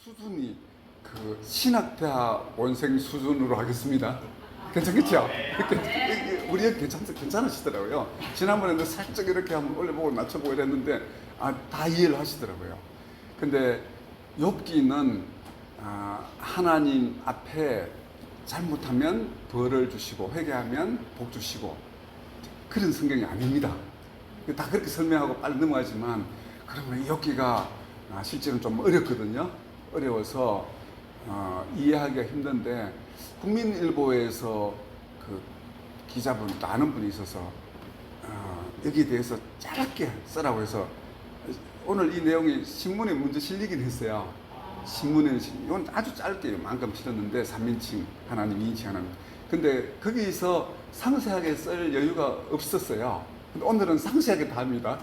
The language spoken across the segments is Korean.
수준이 그 신학대학 원생 수준으로 하겠습니다. 괜찮겠죠? 우리 괜찮으시더라고요. 지난번에도 살짝 이렇게 한번 올려보고 낮춰보고 이랬는데 다 이해를 하시더라고요. 근데 욥기는 하나님 앞에 잘못하면 벌을 주시고 회개하면 복 주시고 그런 성경이 아닙니다. 다 그렇게 설명하고 빨리 넘어가지만 그러면 욥기가 실제로는 좀 어렵거든요. 어려워서 이해하기가 힘든데 국민일보에서 그 기자분 또 아는 분이 있어서 여기에 대해서 짧게 쓰라고 해서 오늘 이 내용이 신문에 먼저 실리긴 했어요. 신문에 이건 아주 짧게 만큼 실었는데 3인칭 하나님, 2인칭 하나님. 근데 거기서 상세하게 쓸 여유가 없었어요. 근데 오늘은 상세하게 다 합니다.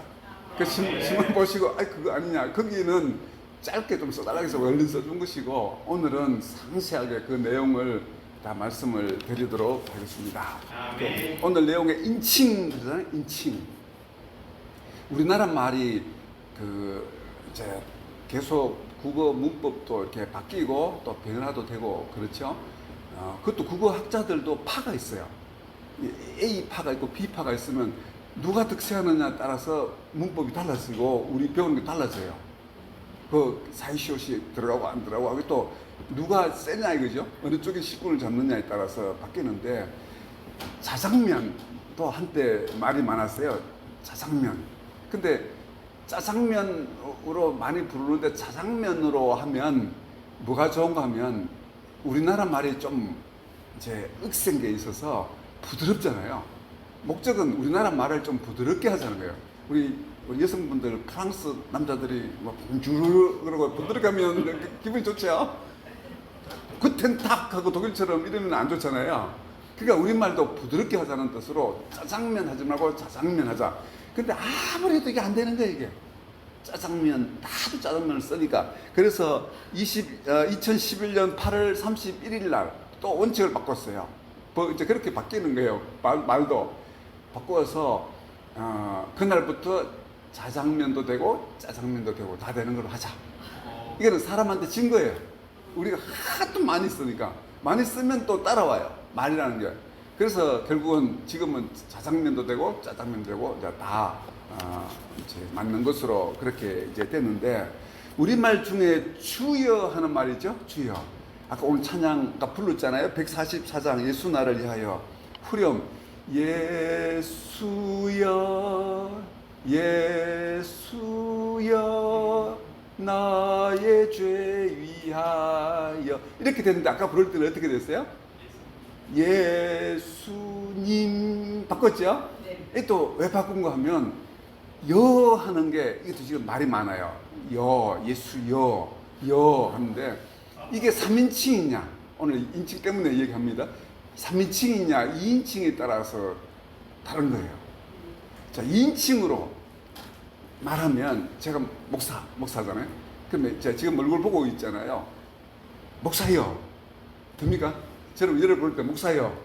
그 신문 보시고 그거 아니냐. 거기는 짧게 좀 써달라고 해서 얼른 써준 것이고 오늘은 상세하게 그 내용을 다 말씀을 드리도록 하겠습니다. 오늘 내용의 인칭 그러잖아요. 인칭. 우리나라 말이 이제 계속 국어 문법도 이렇게 바뀌고 또 변화도 되고 그렇죠. 그것도 국어 학자들도 파가 있어요. A파가 있고 B파가 있으면 누가 득세하느냐에 따라서 문법이 달라지고 우리 배우는 게 달라져요. 그 사이시옷이 들어가고 안 들어가고 또 누가 세냐 이거죠. 어느 쪽에 식군을 잡느냐에 따라서 바뀌는데 자장면도 한때 말이 많았어요. 자장면. 근데 짜장면으로 많이 부르는데 자장면으로 하면 뭐가 좋은가 하면 우리나라 말이 좀 이제 억센 게 있어서 부드럽잖아요. 목적은 우리나라 말을 좀 부드럽게 하자는 거예요. 우리 여성분들 프랑스 남자들이 막 봉주르 그러고 부드럽게 하면 기분이 좋죠. 구텐탁 하고 독일처럼 이러면 안 좋잖아요. 그러니까 우리말도 부드럽게 하자는 뜻으로 짜장면 하지 말고 자장면 하자. 근데 아무래도 이게 안 되는 거예요. 이게 짜장면 다도 짜장면을 쓰니까. 그래서 2011년 8월 31일 날 또 원칙을 바꿨어요. 이제 그렇게 바뀌는 거예요. 말도 바꿔서 그날부터 자장면도 되고 짜장면도 되고 다 되는 걸로 하자. 이거는 사람한테 진 거예요. 우리가 하도 많이 쓰니까 많이 쓰면 또 따라와요. 말이라는 게. 그래서 결국은 지금은 자장면도 되고 짜장면도 되고 이제 다 이제 맞는 것으로 그렇게 이제 됐는데 우리말 중에 주여 하는 말이죠. 주여. 아까 오늘 찬양 아까 불렀잖아요. 144장 예수 나를 위하여 후렴 예수여 예수여 나의 죄 위하여 이렇게 됐는데 아까 부를 때는 어떻게 됐어요? 예수님 바꿨죠? 네. 또 왜 바꾼 거 하면 여 하는 게 이것도 지금 말이 많아요. 예수여 하는데 이게 3인칭이냐 오늘 인칭 때문에 얘기합니다. 3인칭이냐 2인칭에 따라서 다른 거예요. 자 2인칭으로 말하면 제가 목사잖아요. 그러면 제가 지금 얼굴 보고 있잖아요. 목사요 됩니까? 저는 여러분 볼 때 목사요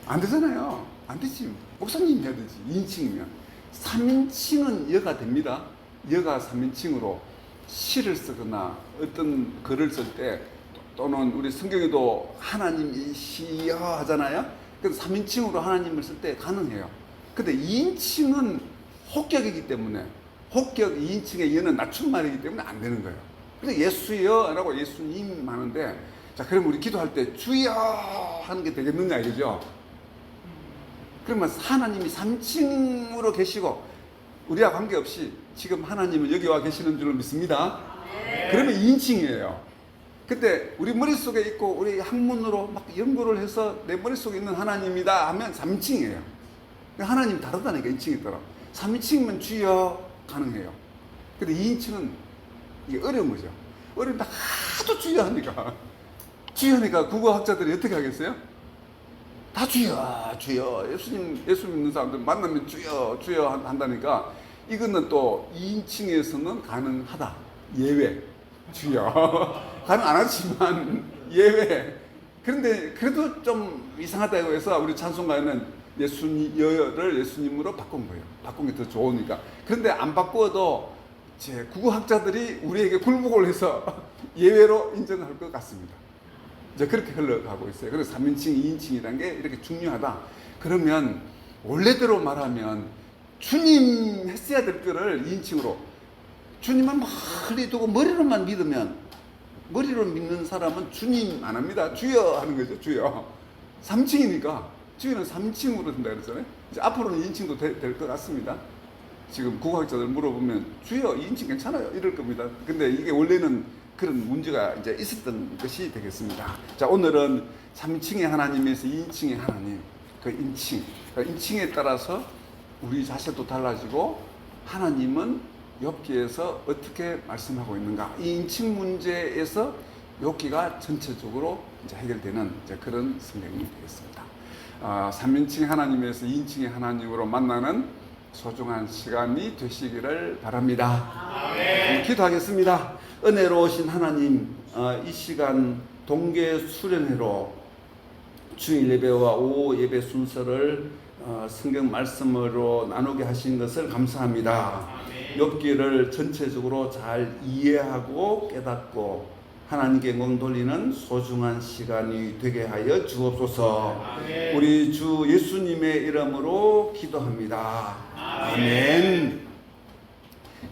안 되잖아요. 안 되지. 목사님 해야 되지. 2인칭이면 3인칭은 여가 됩니다. 여가 3인칭으로 시를 쓰거나 어떤 글을 쓸 때 또는 우리 성경에도 하나님이시여 하잖아요. 그래서 3인칭으로 하나님을 쓸 때 가능해요. 근데 2인칭은 혹격이기 때문에 혹격 2인칭의 여는 낮춤말이기 때문에 안 되는 거예요. 그래서 예수여라고 예수님 하는데 자 그럼 우리 기도할 때 주여 하는 게 되겠느냐 이거죠. 그러면 하나님이 3층으로 계시고 우리와 관계없이 지금 하나님은 여기 와 계시는 줄을 믿습니다. 네. 그러면 2인칭이에요. 그때 우리 머릿속에 있고 우리 학문으로 막 연구를 해서 내 머릿속에 있는 하나님이다 하면 3인칭이에요. 하나님 다르다니까 2인칭이 있더라. 3인칭이면 주여 가능해요. 근데 2인칭은 이게 어려운 거죠. 어려운데 하도 주여 하니까 국어학자들이 어떻게 하겠어요? 다 주여 예수 믿는 사람들 만나면 주여 한다니까 이거는 또 2인칭에서는 가능하다. 예외 주여 가능 안 하지만 예외. 그런데 그래도 좀 이상하다고 해서 우리 찬송가에는 예수여를 예수님으로 바꾼 거예요. 바꾼 게 더 좋으니까. 그런데 안 바꾸어도 제 국어학자들이 우리에게 굴복을 해서 예외로 인정할 것 같습니다. 이제 그렇게 흘러가고 있어요. 그래서 3인칭, 2인칭이라는 게 이렇게 중요하다. 그러면 원래대로 말하면 주님 했어야 될 거를 2인칭으로 주님만 멀리 두고 머리로만 믿으면, 머리로 믿는 사람은 주님 안 합니다. 주여 하는 거죠. 주여. 3층이니까 주여는 3층으로 된다 그랬잖아요. 이제 앞으로는 2인칭도 될 것 같습니다. 지금 국어학자들 물어보면 주여 2인칭 괜찮아요 이럴 겁니다. 근데 이게 원래는 그런 문제가 이제 있었던 것이 되겠습니다. 자, 오늘은 3층의 하나님에서 2인칭의 하나님, 그 인칭, 그 인칭에 따라서 우리 자세도 달라지고 하나님은 욥기에서 어떻게 말씀하고 있는가, 이 인칭 문제에서 욥기가 전체적으로 이제 해결되는 이제 그런 성경이 되겠습니다. 3인칭 하나님에서 2인칭의 하나님으로 만나는 소중한 시간이 되시기를 바랍니다. 아멘. 기도하겠습니다. 은혜로우신 하나님, 이 시간 동계 수련회로 주일 예배와 오후 예배 순서를 성경 말씀으로 나누게 하신 것을 감사합니다. 욥기를 전체적으로 잘 이해하고 깨닫고 하나님께 영광 돌리는 소중한 시간이 되게 하여 주옵소서. 아멘. 우리 주 예수님의 이름으로 기도합니다. 아멘.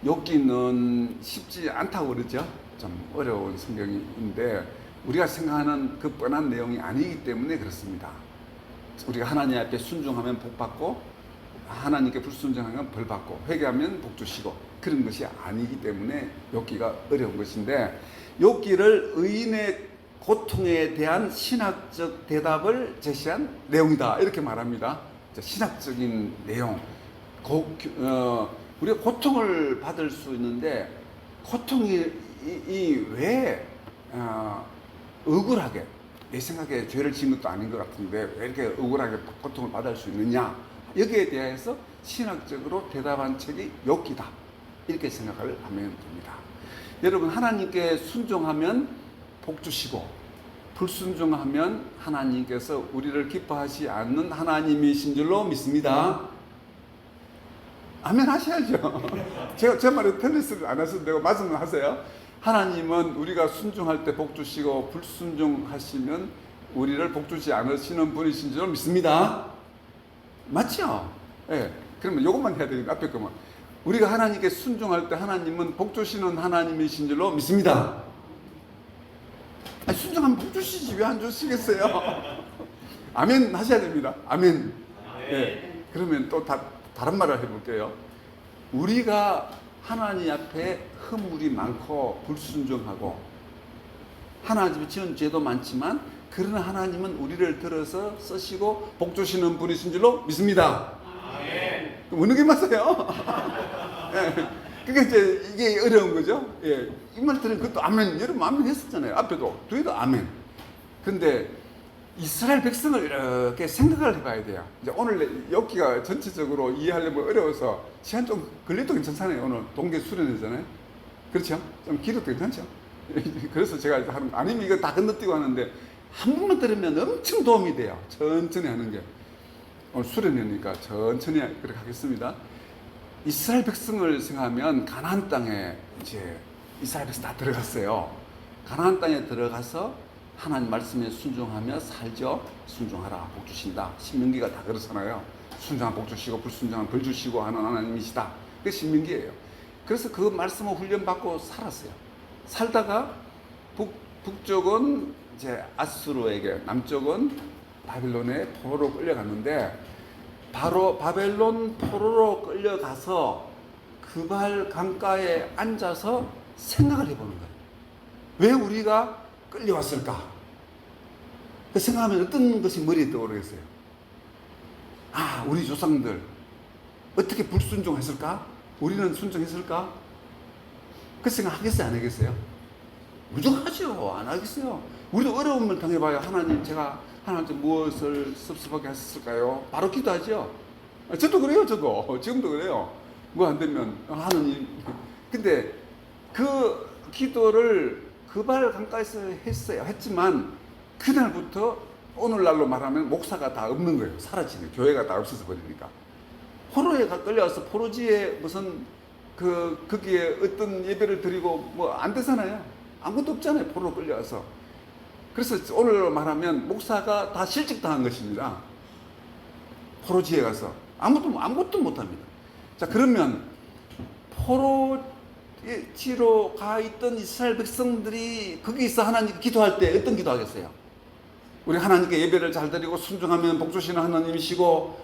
욥기는 쉽지 않다고 그러죠. 좀 어려운 성경인데 우리가 생각하는 그 뻔한 내용이 아니기 때문에 그렇습니다. 우리가 하나님 앞에 순종하면 복 받고 하나님께 불순종하면 벌 받고 회개하면 복 주시고 그런 것이 아니기 때문에 욥기가 어려운 것인데, 욥기를 의인의 고통에 대한 신학적 대답을 제시한 내용이다 이렇게 말합니다. 신학적인 내용. 우리가 고통을 받을 수 있는데 고통이 왜 억울하게, 내 생각에 죄를 지은 것도 아닌 것 같은데 왜 이렇게 억울하게 고통을 받을 수 있느냐, 여기에 대해서 신학적으로 대답한 책이 욥기다 이렇게 생각을 하면 됩니다. 여러분, 하나님께 순종하면 복 주시고 불순종하면 하나님께서 우리를 기뻐하지 않는 하나님이신 줄로 믿습니다. 아멘 하셔야죠. 제가 제 말에 틀리지 않아서 내가 말씀을 하세요. 하나님은 우리가 순종할 때 복 주시고 불순종하시면 우리를 복 주지 않으시는 분이신 줄 믿습니다. 맞죠? 예. 네. 그러면 이것만 해야 되니까 앞에 거만. 우리가 하나님께 순종할 때 하나님은 복 주시는 하나님이신 줄로 믿습니다. 아니, 순종하면 복 주시지 왜 안 주시겠어요? 아멘 하셔야 됩니다. 아멘. 예. 네. 그러면 또 다른 말을 해볼게요. 우리가 하나님 앞에 허물이 많고 불순종하고 하나님이 지은 죄도 많지만 그러나 하나님은 우리를 들어서 쓰시고 복 주시는 분이신 줄로 믿습니다. 아멘. 어느 게 맞아요? 예. 그게 이제 이게 어려운 거죠. 예. 이 말 들으면 그것도 아멘. 여러분 아멘 했었잖아요. 앞에도 뒤에도 아멘. 근데 이스라엘 백성을 이렇게 생각을 해봐야 돼요. 이제 오늘 욥기가 전체적으로 이해하려면 어려워서 시간 좀 걸려도 괜찮잖아요. 오늘 동계 수련회잖아요. 그렇죠? 좀 길어도 괜찮죠? 그래서 제가 하는, 아니면 이거 다 건너뛰고 하는데 한 번만 들으면 엄청 도움이 돼요. 천천히 하는 게. 오늘 수련회니까 천천히 그렇게 하겠습니다. 이스라엘 백성을 생각하면 가나안 땅에 이제 이스라엘 백성 다 들어갔어요. 가나안 땅에 들어가서 하나님 말씀에 순종하며 살죠. 순종하라 복 주신다. 신명기가 다 그렇잖아요. 순종하면 복 주시고 불순종하면 벌 주시고 하는 하나님이시다. 그게 신명기예요. 그래서 그 말씀을 훈련받고 살았어요. 살다가 북쪽은 이제 아수르에게, 남쪽은 바벨론의 포로로 끌려갔는데 바로 바벨론 포로로 끌려가서 그발 강가에 앉아서 생각을 해보는 거예요. 왜 우리가 끌려왔을까? 그 생각하면 어떤 것이 머리에 떠오르겠어요? 아, 우리 조상들 어떻게 불순종했을까? 우리는 순종했을까? 그 생각 하겠어요? 안 하겠어요? 무조건 하죠. 안 하겠어요. 우리도 어려움을 당해봐야 하나님, 제가 하나님께 무엇을 섭섭하게 했을까요? 바로 기도하죠. 저도 그래요. 저도 지금도 그래요. 뭐 안 되면 하나님. 근데 그 기도를 그발 강가에서 했지만 그날부터 오늘날로 말하면 목사가 다 없는 거예요. 사라지는, 교회가 다 없어져 버리니까. 포로에 끌려와서 포로지에 무슨 거기에 어떤 예배를 드리고 뭐 안 되잖아요. 아무것도 없잖아요. 포로로 끌려가서. 그래서 오늘 말하면 목사가 다 실직당한 것입니다. 포로지에 가서 아무것도 못합니다. 자, 그러면 포로지로 가 있던 이스라엘 백성들이 거기서 하나님 기도할 때 어떤 기도하겠어요? 우리 하나님께 예배를 잘 드리고 순종하면 복 주시는 하나님이시고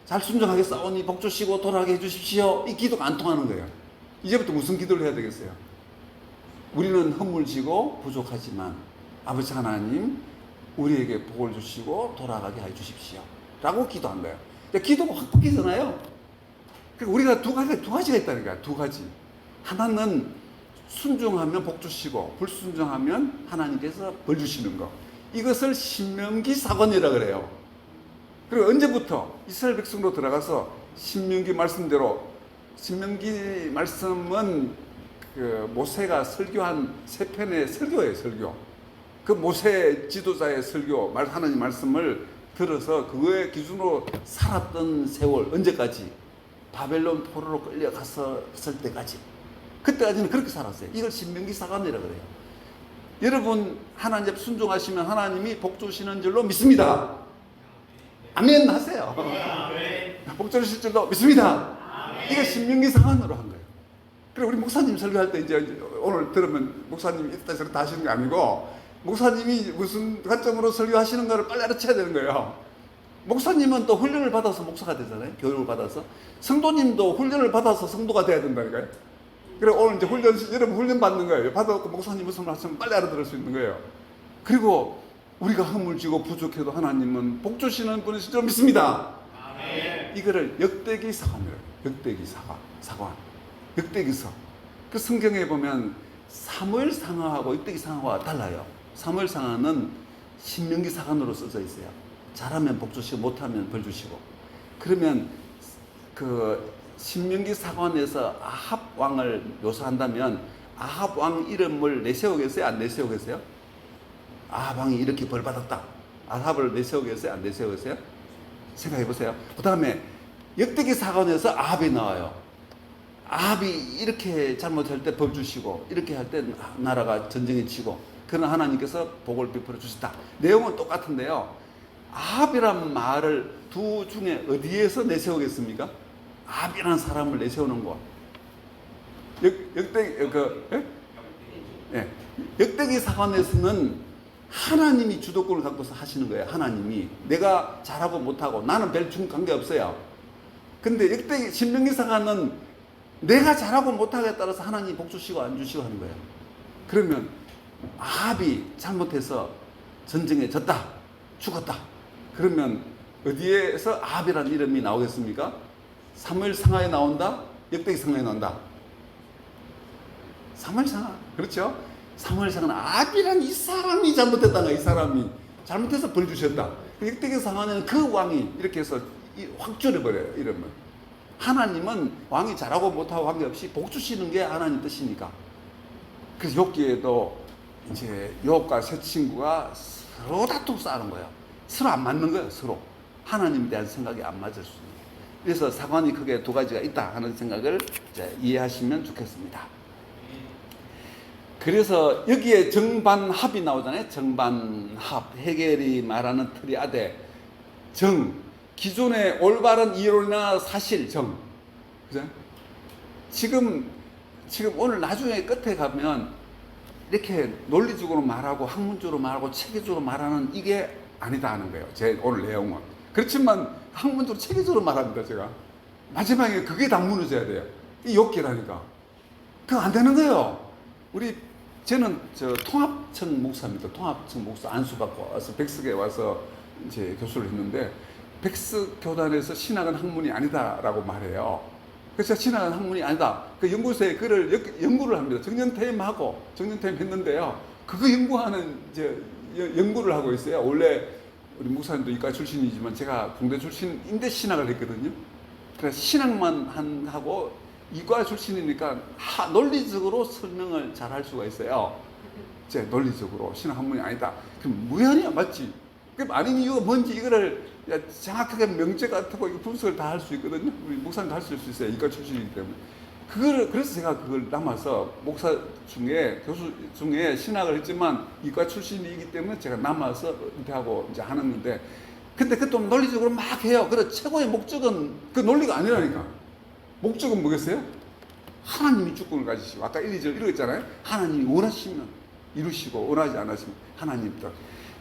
잘 순종하게 싸우니 복 주시고 돌아가게 해주십시오. 이 기도가 안 통하는 거예요. 이제부터 무슨 기도를 해야 되겠어요? 우리는 허물지고 부족하지만 아버지 하나님 우리에게 복을 주시고 돌아가게 해 주십시오 라고 기도한 거예요. 기도가 확 바뀌잖아요. 우리가 두 가지가 있다니까요. 두 가지. 하나는 순종하면 복 주시고 불순종하면 하나님께서 벌 주시는 거. 이것을 신명기 사관이라 그래요. 그리고 언제부터 이스라엘 백성으로 들어가서 신명기 말씀대로, 신명기 말씀은 그 모세가 설교한 세 편의 설교예요. 설교. 그 모세 지도자의 설교, 하나님 말씀을 들어서 그거의 기준으로 살았던 세월, 언제까지? 바벨론 포로로 끌려갔을 때까지. 그때까지는 그렇게 살았어요. 이걸 신명기 사관이라 그래요. 여러분 하나님 앞에 순종하시면 하나님이 복 주시는 줄로 믿습니다. 아멘 하세요. 복 주실 줄로 믿습니다. 이거 신명기 사관으로 한 거예요. 그리고 우리 목사님 설교할 때 이제 오늘 들으면 목사님이 이따 저렇게 하시는 게 아니고 목사님이 무슨 관점으로 설교하시는가를 빨리 알아채야 되는 거예요. 목사님은 또 훈련을 받아서 목사가 되잖아요. 교육을 받아서. 성도님도 훈련을 받아서 성도가 돼야 된다니까요. 그리고 오늘 이제 여러분 훈련 받는 거예요. 받아갖고 목사님 무슨 말씀 빨리 알아들을 수 있는 거예요. 그리고 우리가 허물지고 부족해도 하나님은 복 주시는 분이신 줄 믿습니다. 아멘. 이거를 역대기 사관이래요. 역대기 사관. 역대기서. 그 성경에 보면 사무엘 상하하고 역대기 상하가 달라요. 사무엘 상하는 신명기 사관으로 써져 있어요. 잘하면 복 주시고 못하면 벌 주시고. 그러면 그 신명기 사관에서 아합 왕을 묘사한다면 아합 왕 이름을 내세우겠어요? 안 내세우겠어요? 아합 왕이 이렇게 벌 받았다. 아합을 내세우겠어요? 안 내세우겠어요? 생각해 보세요. 그 다음에 역대기 사관에서 아합이 나와요. 아합이 이렇게 잘못할 때 벌 주시고 이렇게 할 때 나라가 전쟁에 치고 그러나 하나님께서 복을 베풀어 주셨다. 내용은 똑같은데요. 아합이란 말을 두 중에 어디에서 내세우겠습니까? 아합이라는 사람을 내세우는 것. 역대기 사관에서는 하나님이 주도권을 갖고서 하시는 거예요. 하나님이. 내가 잘하고 못하고 나는 별 관계없어요. 근데 역대기 신명기 사관은 내가 잘하고 못하고에 따라서 하나님이 복 주시고 안 주시고 하는 거예요. 그러면 아합이 잘못해서 전쟁에 졌다. 죽었다. 그러면 어디에서 아합이라는 이름이 나오겠습니까? 사무엘 상하에 나온다? 역대기 상하에 나온다? 사무엘 상하. 그렇죠? 사무엘 상하는 아합이란 이 사람이 잘못했다는 거야. 이 사람이 잘못해서 벌 주셨다. 역대기 상하는 그 왕이 이렇게 해서 확 줄여버려요. 이름을. 하나님은 왕이 잘하고 못하고 관계없이 복 주시는 게 하나님 뜻이니까. 그래서 욥기에도 이제 욥과 세 친구가 서로 다투고 싸우는 거예요. 서로 안 맞는 거예요. 서로. 하나님에 대한 생각이 안 맞을 수 있는 거예요. 그래서 사관이 크게 두 가지가 있다 하는 생각을 이제 이해하시면 좋겠습니다. 그래서 여기에 정반합이 나오잖아요. 정반합. 헤겔이 말하는 트리아데. 기존의 올바른 이론이나 사실 그죠? 지금 오늘 나중에 끝에 가면 이렇게 논리적으로 말하고 학문적으로 말하고 체계적으로 말하는 이게 아니다 하는 거예요. 제 오늘 내용은. 그렇지만 학문적으로 체계적으로 말합니다. 제가. 마지막에 그게 다 무너져야 돼요. 이 욥기라니까. 그거 안 되는 거예요. 저는 통합청 목사입니다. 통합청 목사 안수 받고 와서 백석에 와서 이제 교수를 했는데 백석 교단에서 신학은 학문이 아니다라고 말해요. 그래서 신학은 학문이 아니다. 그 연구소에 그를 연구를 합니다. 정년퇴임하고 정년퇴임 했는데요. 그거 연구하는 이제 연구를 하고 있어요. 원래 우리 목사님도 이과 출신이지만 제가 공대 출신인데 신학을 했거든요. 그래서 신학만 하고 이과 출신이니까 논리적으로 설명을 잘 할 수가 있어요. 이제 논리적으로 신학 학문이 아니다. 그럼 무연이야, 맞지? 그럼 아닌 이유가 뭔지 이거를 정확하게 명제 같고 분석을 다 할 수 있거든요. 우리 목사님도 할 수 있어요. 이과 출신이기 때문에. 그래서 제가 그걸 남아서 목사 중에 교수 중에 신학을 했지만 이과 출신이기 때문에 제가 남아서 은퇴하고 이제 하는 건데, 근데 그것도 논리적으로 막 해요. 그래 최고의 목적은 그 논리가 아니라니까. 목적은 뭐겠어요? 하나님이 주권을 가지시고, 아까 1, 2절 이러겠잖아요. 하나님이 원하시면 이루시고 원하지 않으시면 하나님도.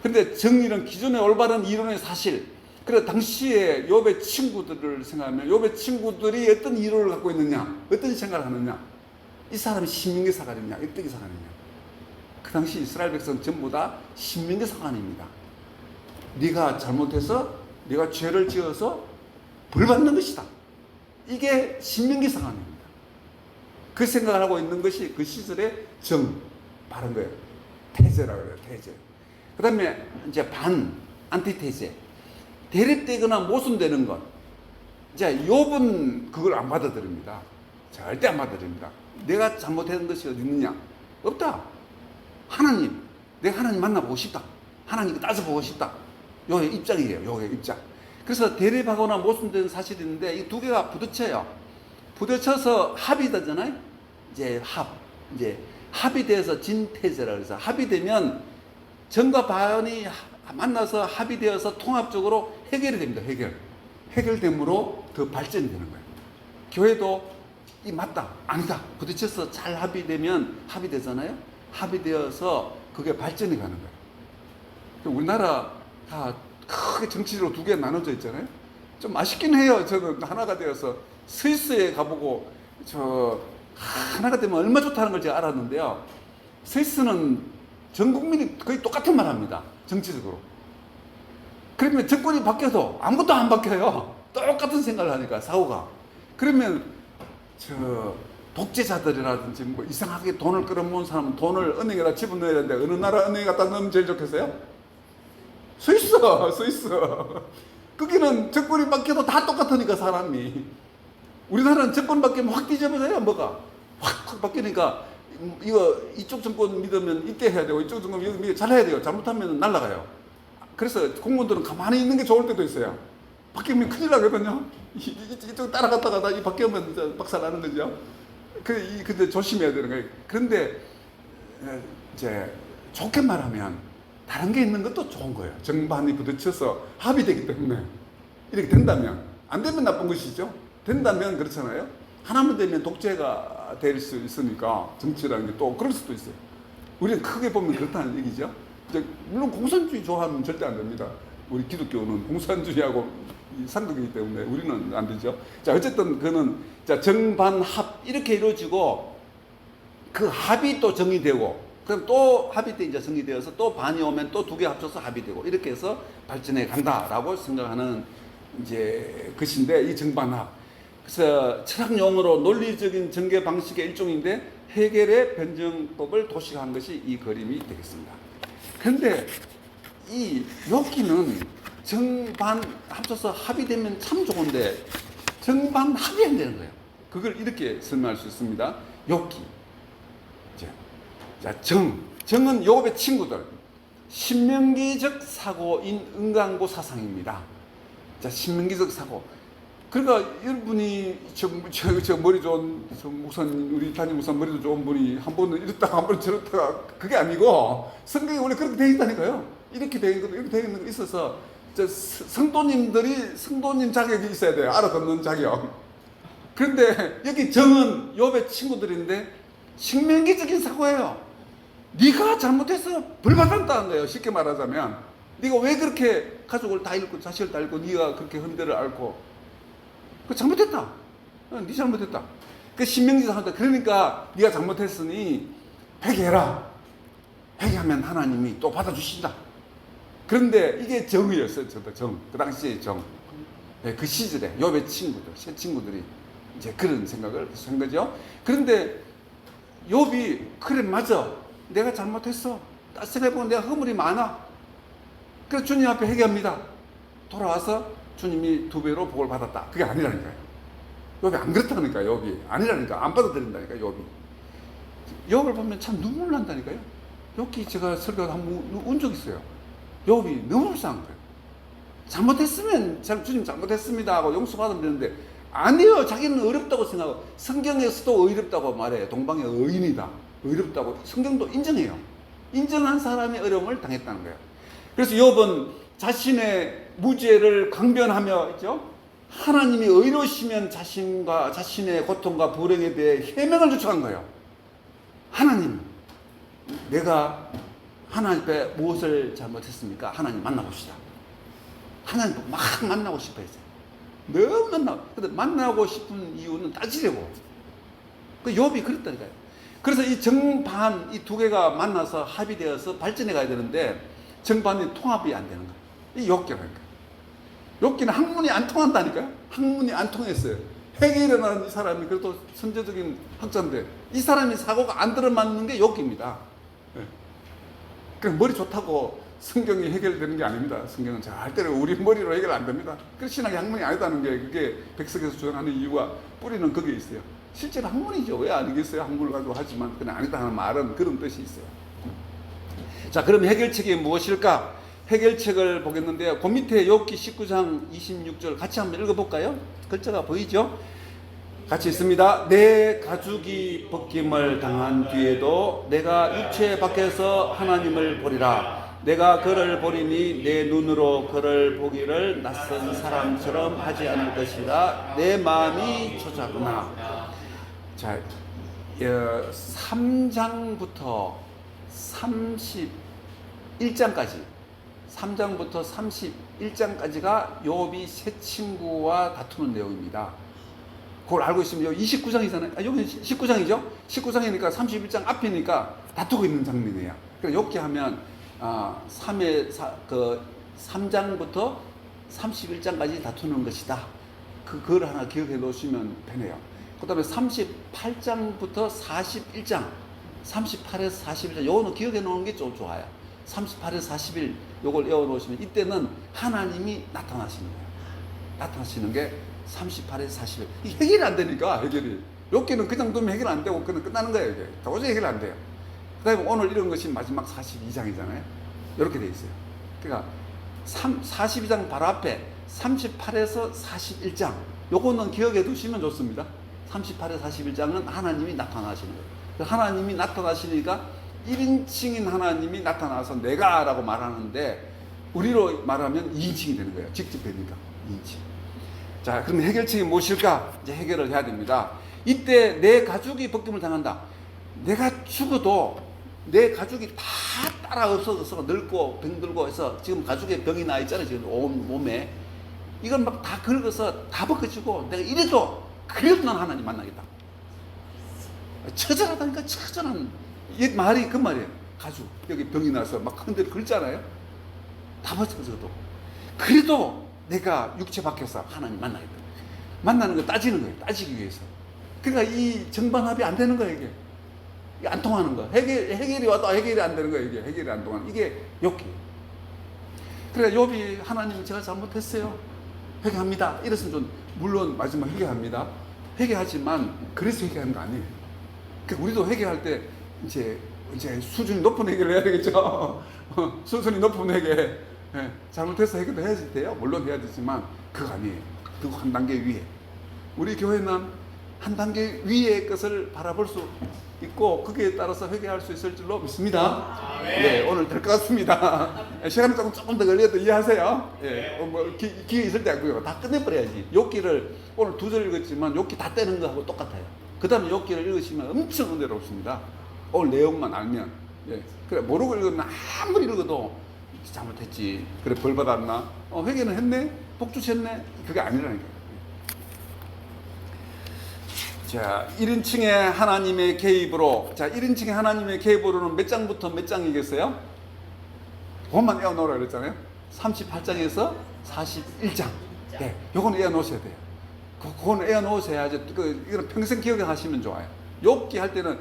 근데 정의는 기존의 올바른 이론의 사실. 그래 당시에 욥의 친구들을 생각하면 욥의 친구들이 어떤 이론을 갖고 있느냐, 어떤 생각을 하느냐, 이 사람이 신명기 사관이냐, 엽득기 사관이냐. 그 당시 이스라엘 백성 전부 다 신명기 사관입니다. 네가 잘못해서 네가 죄를 지어서 벌 받는 것이다. 이게 신명기 사관입니다. 그 생각을 하고 있는 것이 그 시절의 바른 거예요. 태제라고 해요. 태제. 그 다음에 이제 안티테제. 대립되거나 모순되는 것. 이제 욥은 그걸 안 받아들입니다. 절대 안 받아들입니다. 내가 잘못한 것이 어디 있느냐? 없다. 하나님, 내가 하나님 만나보고 싶다. 하나님 따져보고 싶다. 요게 입장이에요. 요게 입장. 그래서 대립하거나 모순되는 사실이 있는데 이 두 개가 부딪혀요. 부딪혀서 합이 되잖아요. 이제 합이 돼서 진태제라 그래서 합이 되면 정과 반이 만나서 합이 되어서 통합적으로 해결이 됩니다. 해결됨으로 더 발전이 되는 거예요. 교회도 이 맞다, 아니다 부딪혀서 잘 합의되면 합이 되잖아요. 합의되어서 그게 발전이 가는 거예요. 우리나라 다 크게 정치적으로 두 개 나눠져 있잖아요. 좀 아쉽긴 해요. 저는 하나가 되어서 스위스에 가보고 하나가 되면 얼마 좋다는 걸 제가 알았는데요. 스위스는 전 국민이 거의 똑같은 말 합니다. 정치적으로. 그러면 정권이 바뀌어도 아무것도 안 바뀌어요. 똑같은 생각을 하니까 사고가. 그러면 독재자들이라든지 뭐 이상하게 돈을 끌어모은 사람은 돈을 은행에다 집어넣어야 되는데 어느 나라 은행에 갖다 넣으면 제일 좋겠어요? 스위스. 거기는 정권이 바뀌어도 다 똑같으니까 사람이. 우리나라는 정권 바뀌면 확 뒤집어져요. 뭐가 확 바뀌니까 이쪽 정권 믿으면 이때 해야 되고 이쪽 정권 믿으면 잘해야 돼요. 잘못하면 날아가요. 그래서 공무원들은 가만히 있는 게 좋을 때도 있어요. 바뀌면 큰일 나거든요. 이쪽 따라갔다가 이 바뀌면 박살 나는 거죠. 근데 조심해야 되는 거예요. 그런데 이제 좋게 말하면 다른 게 있는 것도 좋은 거예요. 정반이 부딪혀서 합의되기 때문에. 이렇게 된다면, 안 되면 나쁜 것이죠. 된다면 그렇잖아요. 하나만 되면 독재가 될 수 있으니까 정치라는 게 또 그럴 수도 있어요. 우리는 크게 보면 그렇다는 얘기죠. 물론 공산주의 좋아하면 절대 안 됩니다. 우리 기독교는 공산주의하고 상극이기 때문에 우리는 안 되죠. 자, 어쨌든 그는 정반합 이렇게 이루어지고 그 합이 또 정의되고 그럼 또 합이 때 이제 정의되어서 또 반이 오면 또 두 개 합쳐서 합이 되고 이렇게 해서 발전해 간다라고 생각하는 이제 것인데 이 정반합. 그래서 철학용어로 논리적인 전개 방식의 일종인데 해겔의 변증법을 도식한 것이 이 그림이 되겠습니다. 그런데 이 욥기는 정반 합쳐서 합의되면 참 좋은데 정반 합이 안 되는 거예요. 그걸 이렇게 설명할 수 있습니다. 욥기. 자, 정은 욥의 친구들. 신명기적 사고인 은강고 사상입니다. 자, 신명기적 사고. 그러니까 여러분이 저 머리 좋은 목사님, 우리 담임 목사 머리도 좋은 분이 한 번은 이랬다가 한 번은 저랬다가 그게 아니고 성경이 원래 그렇게 되어 있다니까요. 이렇게 되어 있는 거, 이렇게 되어 있는 거 있어서 성도님들이 성도님 자격이 있어야 돼요. 알아듣는 자격. 그런데 여기 정은 욥의 친구들인데 신명기적인 사고예요. 네가 잘못해서 벌 받았다는 거예요. 쉽게 말하자면 네가 왜 그렇게 가족을 다 잃고 자식을 다 잃고 네가 그렇게 헌대를 앓고 그 잘못했다. 네 잘못했다. 그 신명기 사고다. 그러니까 네가 잘못했으니 회개해라. 회개하면 하나님이 또 받아주신다. 그런데 이게 정이었어요. 정. 그 당시에 정. 네, 그 시절에 욥의 친구들, 새 친구들이 이제 그런 생각을 한 거죠. 그런데 욥이 그래 맞아. 내가 잘못했어. 생각해보면 내가 허물이 많아. 그래서 주님 앞에 회개합니다. 돌아와서 주님이 2배로 복을 받았다. 그게 아니라니까요. 욥이 안 그렇다니까. 욥이 아니라니까. 안 받아들인다니까. 욥을 보면 참 눈물 난다니까요. 욥기 제가 설교 한번 온 적 있어요. 욥이 너무 불쌍한 거예요. 잘못했으면 주님 잘못했습니다 하고 용서받으면 되는데 아니요. 자기는 어렵다고 생각하고 성경에서도 어렵다고 말해요. 동방의 의인이다. 어렵다고 성경도 인정해요. 인정한 사람이 어려움을 당했다는 거예요. 그래서 욥은 자신의 무죄를 강변하며 있죠. 하나님이 의로우시면 자신의 고통과 불행에 대해 해명을 요청한 거예요. 하나님, 내가 하나님 앞에 무엇을 잘못했습니까? 하나님 만나봅시다. 하나님 막 만나고 싶어 했어요. 너무 근데 만나고 싶은 이유는 따지려고. 그 욥이 그랬다니까요. 그래서 이 정반 이 두 개가 만나서 합의되어서 발전해 가야 되는데 정반이 통합이 안 되는 거예요. 이 욥기라니까. 욥기는 학문이 안 통한다니까요. 학문이 안 통했어요. 해결이라는 이 사람이 그래도 선제적인 학자인데 이 사람이 사고가 안 들어맞는 게 욥기입니다. 네. 그냥 머리 좋다고 성경이 해결되는 게 아닙니다. 성경은 절대로 우리 머리로 해결 안 됩니다. 그 신학이 학문이 아니다는 게 그게 백석에서 주장하는 이유가 뿌리는 거기에 있어요. 실제로 학문이죠. 왜 아니겠어요? 학문을 가지고 하지만 그냥 아니다 하는 말은 그런 뜻이 있어요. 자, 그럼 해결책이 무엇일까? 해결책을 보겠는데요. 그 밑에 욥기 19장 26절 같이 한번 읽어볼까요? 글자가 보이죠? 같이 있습니다. 내 가죽이 벗김을 당한 뒤에도 내가 육체 밖에서 하나님을 보리라. 내가 그를 보리니 내 눈으로 그를 보기를 낯선 사람처럼 하지 않을 것이라. 내 마음이 초자구나. 자, 3장부터 31장까지 3장부터 31장까지가 욥이 세 친구와 다투는 내용입니다. 그걸 알고 있으면 여기 29장이잖아요. 여기 19장이죠? 19장이니까 31장 앞이니까 다투고 있는 장면이에요. 그러니까 욥기 하면 3장부터 31장까지 다투는 것이다. 그걸 하나 기억해 놓으시면 편해요. 그 다음에 38장부터 41장, 38에서 41장, 요거는 기억해 놓는 게 좀 좋아요. 38에서 41, 요걸 외워 놓으시면 이때는 하나님이 나타나시는 거예요. 나타나시는 게 38에서 41. 이게 해결이 안 되니까, 해결이. 욥기는 그냥 두면 해결 안 되고, 그냥 끝나는 거예요, 이게. 도저히 해결 안 돼요. 그 다음에 오늘 이런 것이 마지막 42장이잖아요. 이렇게 돼 있어요. 그러니까 42장 바로 앞에 38에서 41장. 요거는 기억해 두시면 좋습니다. 38에서 41장은 하나님이 나타나시는 거예요. 하나님이 나타나시니까 1인칭인 하나님이 나타나서 내가 라고 말하는데 우리로 말하면 2인칭이 되는 거예요. 직접 되니까 2인칭. 자, 그럼 해결책이 무엇일까? 이제 해결을 해야 됩니다. 이때 내 가죽이 벗김을 당한다. 내가 죽어도 내 가죽이 다 따라 없어져서 늙고 병들고 해서 지금 가죽에 병이 나 있잖아요. 지금 온 몸에. 이걸 막 다 긁어서 다 벗겨지고 내가 이래도 그래도 난 하나님 만나겠다. 처절하다니까. 처절한 이 말이 그 말이에요. 가죽 여기 병이 나서 막 흔들어 긁잖아요. 다 벗겨져도 그래도 내가 육체 밖에서 하나님 만나겠다. 만나는 거 따지는 거예요. 따지기 위해서. 그러니까 이 정반합이 안 되는 거예요. 이게 안 통하는 거. 해결이 와도 해결이 안 되는 거예요. 이게 해결이 안 통하는. 이게 욥기. 그러니까 욥이 하나님 제가 잘못했어요. 회개합니다. 이랬으면 좀 물론 마지막 회개합니다. 회개하지만 그래서 회개하는 거 아니에요. 그러니까 우리도 회개할 때 이제 수준이 높은 회개를 해야 되겠죠. 수준이 높은 회개. 네, 잘못해서 회개도 해야 돼요. 물론 해야 되지만 그거 아니에요. 그거 한 단계 위에. 우리 교회는 한 단계 위의 것을 바라볼 수 있고 거기에 따라서 회개할 수 있을 줄로 믿습니다. 네, 오늘 될 것 같습니다. 시간이 조금 더 걸려도 이해하세요. 예, 기회 있을 때 하고요. 다 끝내버려야지. 욥기를 오늘 2절 읽었지만 욥기 다 떼는 거하고 똑같아요. 그 다음에 욥기를 읽으시면 엄청 은혜롭습니다. 오늘 내용만 알면. 예, 그래 모르고 읽으면 아무리 읽어도 잘못했지. 그래 벌 받았나? 회개는 했네? 복 주셨네? 그게 아니라니까요. 자, 1인칭의 하나님의 개입으로. 자, 1인칭의 하나님의 개입으로는 몇 장부터 몇 장이겠어요? 그것만 에워놓으라 그랬잖아요. 38장에서 41장. 네, 요거는 에워놓으셔야 돼요. 그거는 에워놓으셔야지. 이거는 평생 기억하시면 좋아요. 욥기 할 때는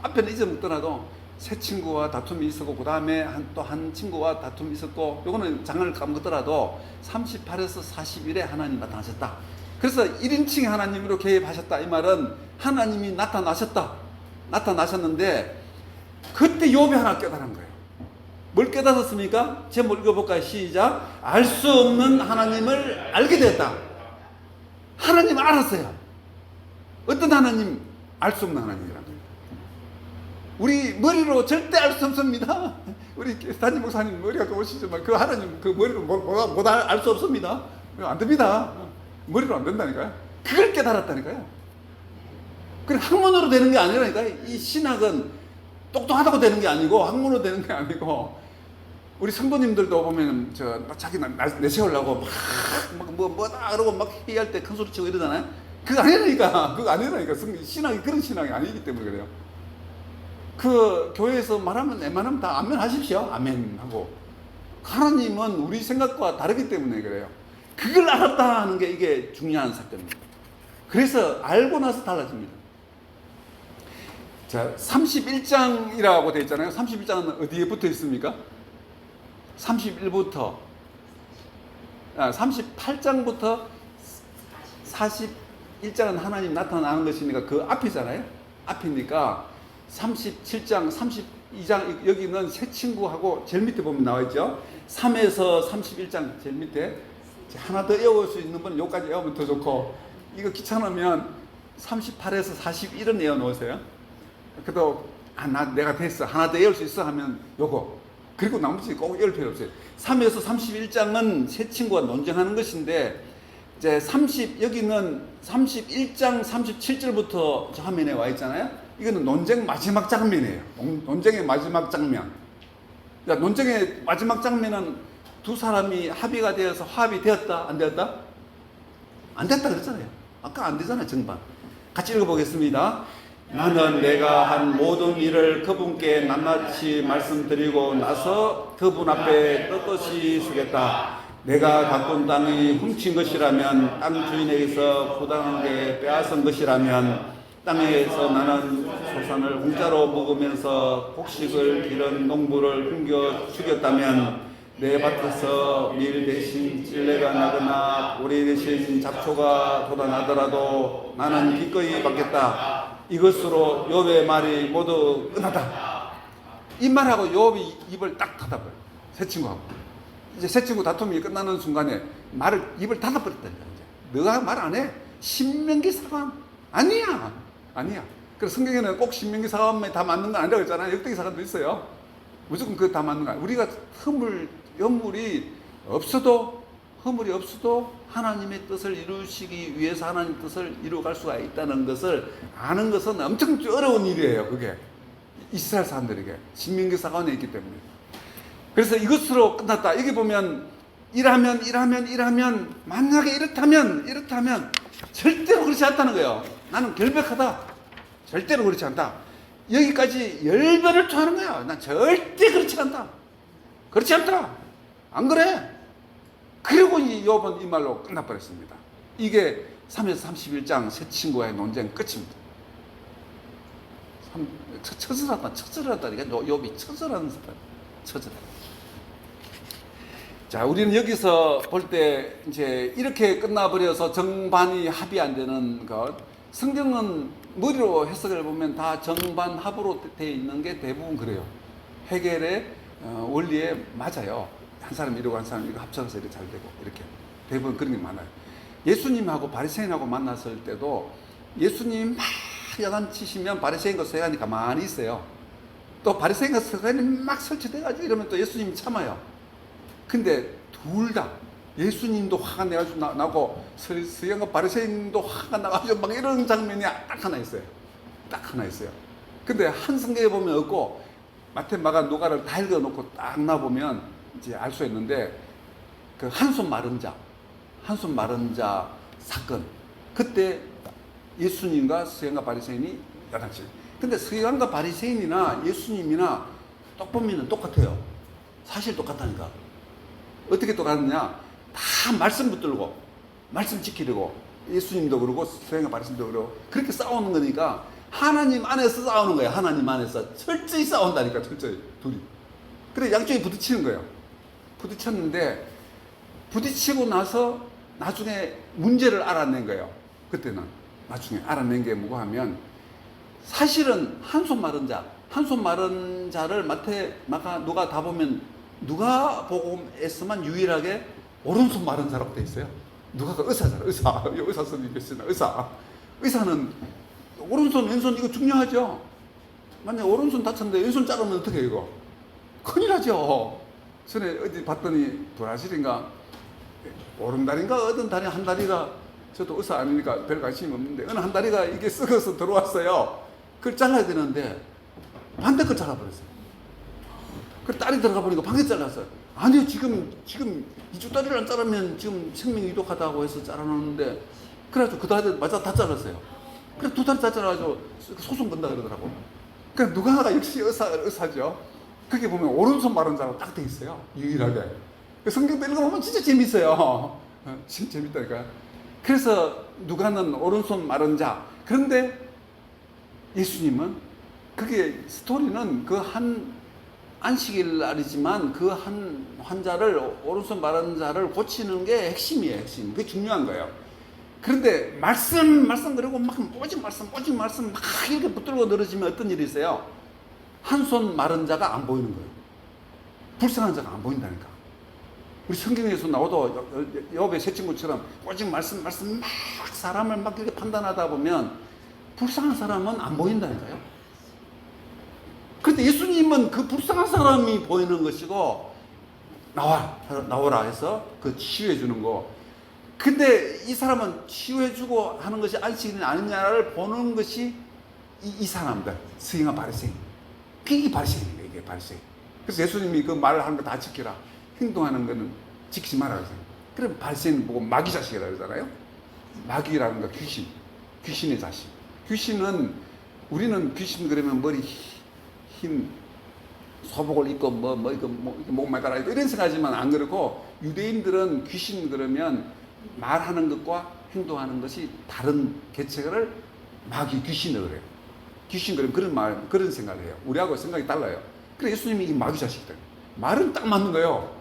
앞에는 잊어먹더라도 새 친구와 다툼이 있었고, 그 다음에 또 한 친구와 다툼이 있었고, 요거는 장을 까먹더라도 38에서 41에 하나님 나타나셨다. 그래서 1인칭의 하나님으로 개입하셨다. 이 말은 하나님이 나타나셨는데 그때 욥이 하나 깨달은 거예요. 뭘 깨달았습니까? 제목 읽어볼까요? 시작. 알 수 없는 하나님을 알게 되었다. 하나님 알았어요. 어떤 하나님? 알 수 없는 하나님이란 거예요. 우리 머리로 절대 알 수 없습니다. 우리 담임 목사님 머리가 좋으시지만 그 하나님 그 머리로 못 알 수 없습니다. 안 됩니다. 머리로 안 된다니까요. 그걸 깨달았다니까요. 그래 학문으로 되는 게 아니라니까. 이 신학은 똑똑하다고 되는 게 아니고 학문으로 되는 게 아니고, 우리 성도님들도 보면 자기 내세우려고 뭐다 그러고 막 회의할 때 큰 소리 치고 이러잖아요. 그거 아니라니까. 신학이 그런 신학이 아니기 때문에 그래요. 그 교회에서 말하면 웬만하면 다 아멘 하십시오. 아멘 하고. 하나님은 우리 생각과 다르기 때문에 그래요. 그걸 알았다는 게 이게 중요한 사건입니다. 그래서 알고 나서 달라집니다. 자, 31장이라고 되어 있잖아요. 31장은 어디에 붙어 있습니까? 31부터 38장부터 41장은 하나님 나타나는 것이니까 그 앞이잖아요. 앞이니까 37장, 32장 여기는 새 친구하고 제일 밑에 보면 나와 있죠. 3에서 31장 제일 밑에 하나 더 외울 수 있는 분 여기까지 외우면 더 좋고, 이거 귀찮으면 38에서 41은 외워 놓으세요. 그래도 내가 됐어, 하나 더 외울 수 있어 하면 요거, 그리고 나머지 꼭 외울 필요 없어요. 3에서 31장은 새 친구가 논쟁하는 것인데, 이제 여기는 31장 37절부터 저 화면에 와 있잖아요. 이거는 논쟁 마지막 장면이에요. 논쟁의 마지막 장면. 논쟁의 마지막 장면은 두 사람이 합의가 되어서 화합이 되었다, 안 되었다? 안 됐다 그랬잖아요. 아까 안 되잖아요, 정반. 같이 읽어보겠습니다. 나는 내가 한 모든 일을 그분께 낱낱이 말씀드리고 나서 그분 앞에 떳떳이 서겠다. 내가 가꾼 땅이 훔친 것이라면, 땅 주인에게서 부당하게 빼앗은 것이라면, 땅에서 나는 소산을 공짜로 먹으면서 곡식을 기른 농부를 훔겨 죽였다면, 내 밭에서 밀 대신 찔레가 나거나 오리 대신 잡초가 돋아나더라도 나는 기꺼이 받겠다. 이것으로 욥의 말이 모두 끝났다. 이 말하고 욥이 입을 딱 닫아버려. 새 친구하고. 이제 새 친구 다툼이 끝나는 순간에 입을 닫아버렸다. 너가 말 안 해? 신명기 사관? 아니야. 그래서 성경에는 꼭 신명기 사관만 다 맞는 건 아니라고 했잖아요. 역대기 사관도 있어요. 무조건 그거 다 맞는 거 아니야. 우리가 허물이 없어도 하나님의 뜻을 이루시기 위해서 하나님의 뜻을 이루어갈 수가 있다는 것을 아는 것은 엄청 어려운 일이에요. 그게 이스라엘 사람들에게 신명기 사관에 있기 때문에. 그래서 이것으로 끝났다. 여기 보면 일하면 만약에 이렇다면 절대로 그렇지 않다는 거예요. 나는 결백하다. 절대로 그렇지 않다. 여기까지 열변을 토하는 거야. 난 절대 그렇지 않다. 안 그래? 그리고 욥은 이 말로 끝나버렸습니다. 이게 3에서 31장 새 친구와의 논쟁 끝입니다. 처절하다니까. 욥이 처절한 사람. 자, 우리는 여기서 볼 때 이제 이렇게 끝나버려서 정반이 합이 안 되는 것. 성경은 머리로 해석을 보면 다 정반합으로 되어 있는 게 대부분 그래요. 해결의 원리에 맞아요. 한 사람 이러고 한 사람 이거 합쳐서 이렇게 잘 되고, 이렇게 대부분 그런 게 많아요. 예수님하고 바리새인하고 만났을 때도 예수님 막 야단치시면 바리새인과 서기관이 가만히 있어요. 또 바리새인과 서기관이 막 설치돼가지고 이러면 또 예수님이 참아요. 근데 둘 다 예수님도 화가 내가지고 나고 서기관과 바리새인도 화가 나가지고 막 이런 장면이 딱 하나 있어요. 근데 한 성경에 보면 없고, 마태, 마가, 누가를 다 읽어놓고 딱 나보면 이제 알 수 있는데, 그 한손 마른 자 사건, 그때 예수님과 서기관과 바리새인이 야단치. 근데 서기관과 바리새인이나 예수님이나 똑 보면 똑같아요. 사실 똑같다니까. 어떻게 똑같느냐? 다 말씀 붙들고 말씀 지키려고, 예수님도 그러고 서기관과 바리새인도 그러고 그렇게 싸우는 거니까 하나님 안에서 싸우는 거예요. 하나님 안에서 철저히 싸운다니까. 철저히 둘이. 그래 양쪽이 부딪히는 거예요. 부딪혔는데 부딪히고 나서 나중에 문제를 알아낸 거예요. 그때는 나중에 알아낸 게 뭐가 하면, 사실은 한손 마른 자를 마태, 마가, 누가 다 보면 누가복음에서만 유일하게 오른손 마른 자라고 돼 있어요. 누가가 의사잖아. 의사 선생님 계시나 의사는 오른손 왼손 이거 중요하죠. 만약 오른손 다쳤는데 왼손 자르면 어떻게 이거 큰일 나죠. 전에 어디 봤더니 브라질인가 오른다리인가 어떤 다리 한 다리가, 저도 의사 아니니까 별 관심이 없는데 어느 한 다리가 이게 썩어서 들어왔어요. 그걸 잘라야 되는데 반대 걸 잘라버렸어요. 그 딸이 들어가 보니까 반대 잘랐어요. 아니요, 지금 이쪽 다리를 안 자르면 지금 생명이 위독하다고 해서 잘라놓는데, 그래가지고 그 다리 맞아 다 잘랐어요. 그래 두 다리 다 잘라가지고 소송 건다 그러더라고. 그러니까 누가가 역시 의사죠. 그게 보면 오른손 마른자로 딱 돼 있어요. 유일하게. 성경도 읽어보면 진짜 재밌어요. 진짜 재밌다니까. 그래서 누가는 오른손 마른 자. 그런데 예수님은 그게 스토리는 그 한 안식일 날이지만 그 한 환자를, 오른손 마른 자를 고치는 게 핵심이에요. 핵심. 그게 중요한 거예요. 그런데 말씀 그리고 막 오직 말씀 막 이렇게 붙들고 늘어지면 어떤 일이 있어요? 한 손 마른 자가 안 보이는 거예요. 불쌍한 자가 안 보인다니까. 우리 성경에서 나오도 욥의 세 친구처럼 오직 말씀 막 사람을 막 이렇게 판단하다 보면 불쌍한 사람은 안 보인다니까요. 그런데 예수님은 그 불쌍한 사람이 보이는 것이고 나오라 해서 그 치유해 주는 거. 근데 이 사람은 치유해주고 하는 것이 안식일이 아니냐를 보는 것이 이 사람들, 스승과 바리새인. 이게 바리새인이에요, 이게 바리새인. 그래서 예수님이 그 말을 하는 거 다 지키라. 행동하는 거는 지키지 마라 그러잖아요. 그럼 바리새인 보고 마귀 자식이라 그러잖아요. 마귀라는 거 귀신의 자식. 귀신은, 우리는 귀신 그러면 머리 흰 소복을 입고 목 말가라 이런 생각하지만 안 그렇고, 유대인들은 귀신 그러면 말하는 것과 행동하는 것이 다른 개체를 마귀 귀신을 그래요. 귀신 그러면 그런 생각을 해요. 우리하고 생각이 달라요. 그래 예수님이 이 마귀 자식이다. 말은 딱 맞는 거예요.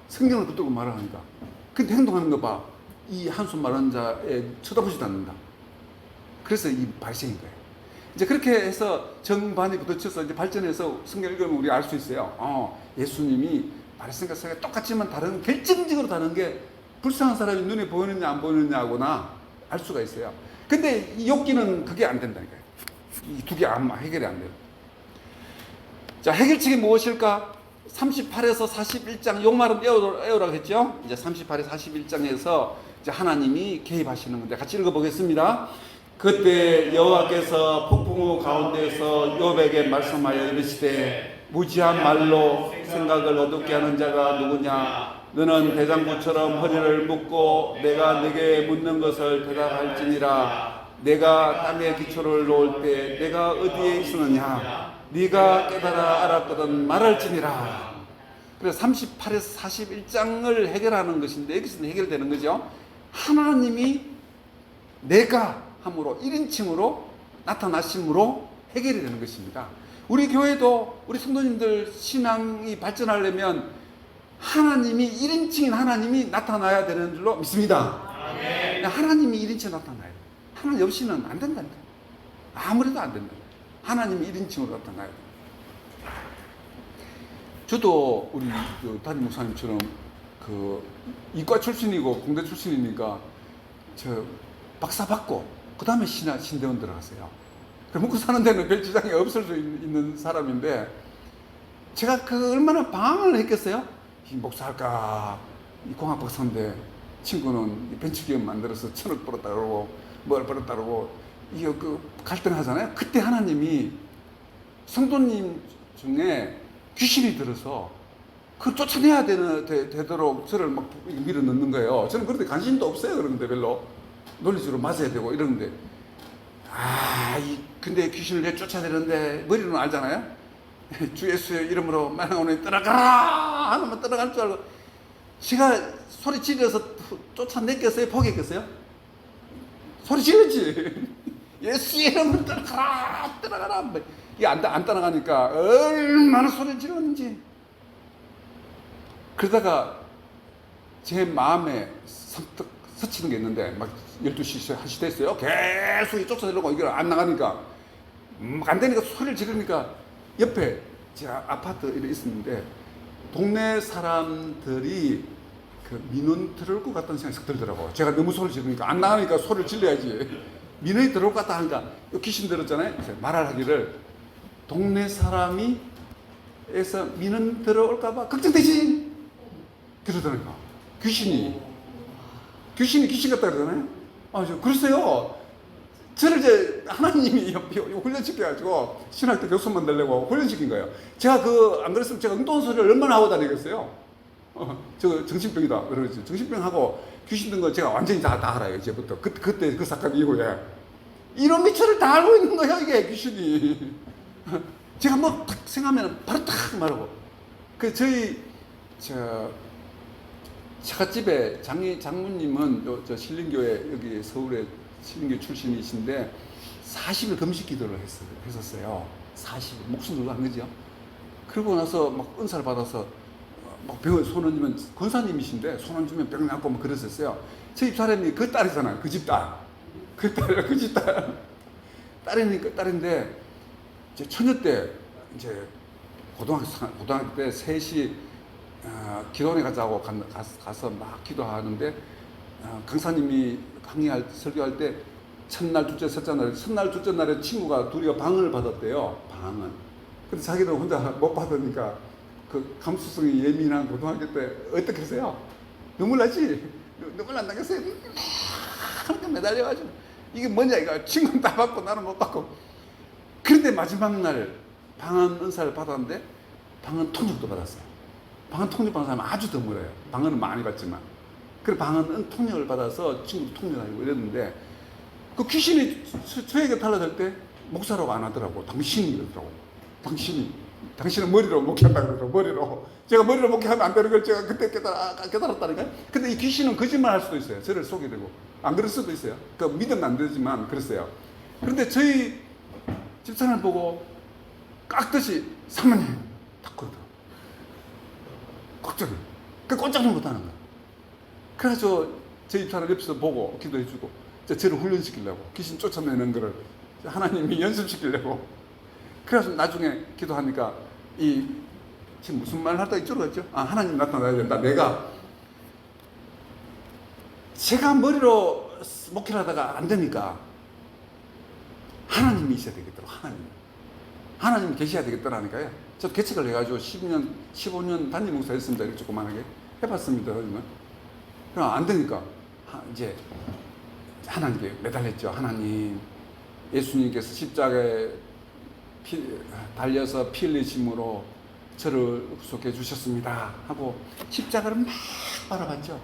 성경을 붙들고 말을 하니까. 근데 행동하는 거 봐. 이 한손 마른 자에 쳐다보지도 않는다. 그래서 이 바리새인 거예요. 이제 그렇게 해서 정반이 부딪혀서 이제 발전해서 성경 읽으면 우리 알 수 있어요. 예수님이 바리새인과 성경이 똑같지만 다른, 결정적으로 다른 게 불쌍한 사람이 눈에 보이느냐 안 보이느냐구나 알 수가 있어요. 근데 이 욥기는 그게 안 된다니까요. 이 두 개 아마 해결이 안 돼요. 자, 해결책이 무엇일까? 38에서 41장, 요 말은 에오라고 했죠? 이제 38에서 41장에서 이제 하나님이 개입하시는 건데 같이 읽어보겠습니다. 그때 여호와께서 폭풍우 가운데서 욥에게 말씀하여 이르시되 무지한 말로 생각을 어둡게 하는 자가 누구냐? 너는 대장부처럼 허리를 묶고 내가 네게 묻는 것을 대답할지니라. 내가 땅에 기초를 놓을 때 내가 어디에 있었느냐? 네가 깨달아 알았거든 말할지니라. 그래서 38에서 41장을 해결하는 것인데 여기서 해결되는 거죠. 하나님이 내가 함으로 1인칭으로 나타나심으로 해결이 되는 것입니다. 우리 교회도 우리 성도님들 신앙이 발전하려면 하나님이 1인칭인 하나님이 나타나야 되는 줄로 믿습니다. 아멘. 하나님이 1인칭 나타나야 돼. 하나님 없이는 안 된다니까. 아무래도 안 된다. 하나님이 1인칭으로 나타나야 돼. 저도 우리 담임 목사님처럼 그 이과 출신이고 공대 출신이니까 저 박사 받고 그 다음에 신대원 들어갔어요. 먹고 사는 데는 별 지장이 없을 수 있는 사람인데 제가 그 얼마나 방황을 했겠어요? 이 목사할까? 이 공학 박사인데 친구는 벤처기업 만들어서 1,000억 벌었다 그러고 뭘 벌었다 그러고 이게 그 갈등하잖아요. 그때 하나님이 성도님 중에 귀신이 들어서 그걸 쫓아내야 되도록 저를 막 밀어 넣는 거예요. 저는 그런데 관심도 없어요. 그런데 별로 논리적으로 맞아야 되고 이러는데 근데 귀신을 내 쫓아내는데 머리로는 알잖아요. 주 예수의 이름으로 만왕원에 떠나가라 하면 떠나갈 줄 알고 제가 소리 지르서 쫓아냈겠어요? 포기했겠어요? 소리 지르지. 예수의 이름으로 떠나가라 이게 안 떠나가니까 얼마나 소리 지르는지. 그러다가 제 마음에 선뜻 스치는 게 있는데 막 12시 1시 됐어요. 계속 쫓아내려고 이게 안 나가니까 안 되니까 소리를 지르니까 옆에 제 아파트에 있었는데 동네 사람들이 그 민원 들어올 것 같다는 생각이 싹 들더라고. 제가 너무 소리를 지르니까 안 나가니까 소리를 질러야지. 민원이 들어올 것 같다 하니까 귀신 들었잖아요. 말을 하기를 동네 사람이 에서 민원 들어올까봐 걱정되지. 그러더라니까. 귀신 같다 그러잖아요. 그랬어요. 저를 이제 하나님이 훈련시켜가지고 신학교 교수 만들려고 훈련시킨 거예요. 제가 안 그랬으면 제가 엉뚱한 소리를 얼마나 하고 다니겠어요. 저 정신병이다. 그러지. 정신병하고 귀신 든 거 제가 완전히 다 알아요. 이제부터. 그때 그 사건 이후에. 이런 미처를 다 알고 있는 거예요, 이게 귀신이. 제가 뭐 딱 생각하면 바로 딱 말하고. 저희, 차갓집에 장모님은 저 신림교회 여기 서울에 신림교 출신이신데 40일 금식 기도를 했었어요. 40일. 목숨 걸고 한 거죠. 그러고 나서 막 은사를 받아서 막 병원 손 얹으면 권사님이신데 손 얹으면 병 낫고 막 그랬었어요. 저 집사람이 그 딸이잖아요. 그 집딸. 그 딸이라 그 집딸. 딸인데 이제 처녀 때 이제 고등학교 때 3시 기도원에 가자고 가서 막 기도하는데 강사님이 설교할 때 첫날, 둘째, 셋째 날, 첫날, 둘째 날에 친구가 둘이가 방언을 받았대요. 방언. 근데 자기도 혼자 못 받으니까 그 감수성이 예민한 고등학교 때 어떻게 하세요? 눈물 나지? 눈물 안 나겠어요? 막 매달려가지고 이게 뭐냐 이거 친구는 다 받고 나는 못 받고. 그런데 마지막 날 방언 은사를 받았는데 방언 통역도 받았어요. 방언 통역 받은 사람은 아주 드물어요. 방언은 많이 받지만. 그래 방언 통역을 받아서 친구도 통역하고 이랬는데 그 귀신이 저에게 달라들 때 목사라고 안 하더라고. 당신이 이러더라고. 당신은 머리로 목회한다 그러더라고. 머리로. 제가 머리로 목회하면 안 되는 걸 제가 그때 깨달았다니까요. 근데 이 귀신은 거짓말 할 수도 있어요. 저를 속게 되고. 안 그럴 수도 있어요. 믿으면 안 되지만 그랬어요. 그런데 저희 집사람을 보고 깍듯이 사모님 딱 그러더라고. 걱정을. 꼼짝을 못 하는 거야. 그래서 제 집사람 옆에서 보고 기도해주고 저를 훈련시키려고 귀신 쫓아내는 거를 하나님이 연습시키려고. 그래서 나중에 기도하니까 지금 무슨 말을 하다가 이쪽으로 갔죠? 하나님 나타나야 된다. 제가 머리로 목회를 하다가 안 되니까 하나님이 있어야 되겠더라고. 하나님이 계셔야 되겠더라니까요. 저도 개척을 해가지고 15년 단임 목사 했습니다. 이렇게 조그만하게 해봤습니다. 그럼 안 되니까 이제 하나님께 매달렸죠. 하나님, 예수님께서 십자가에 달려서 피 흘리심으로 저를 구속해 주셨습니다 하고 십자가를 막 바라봤죠.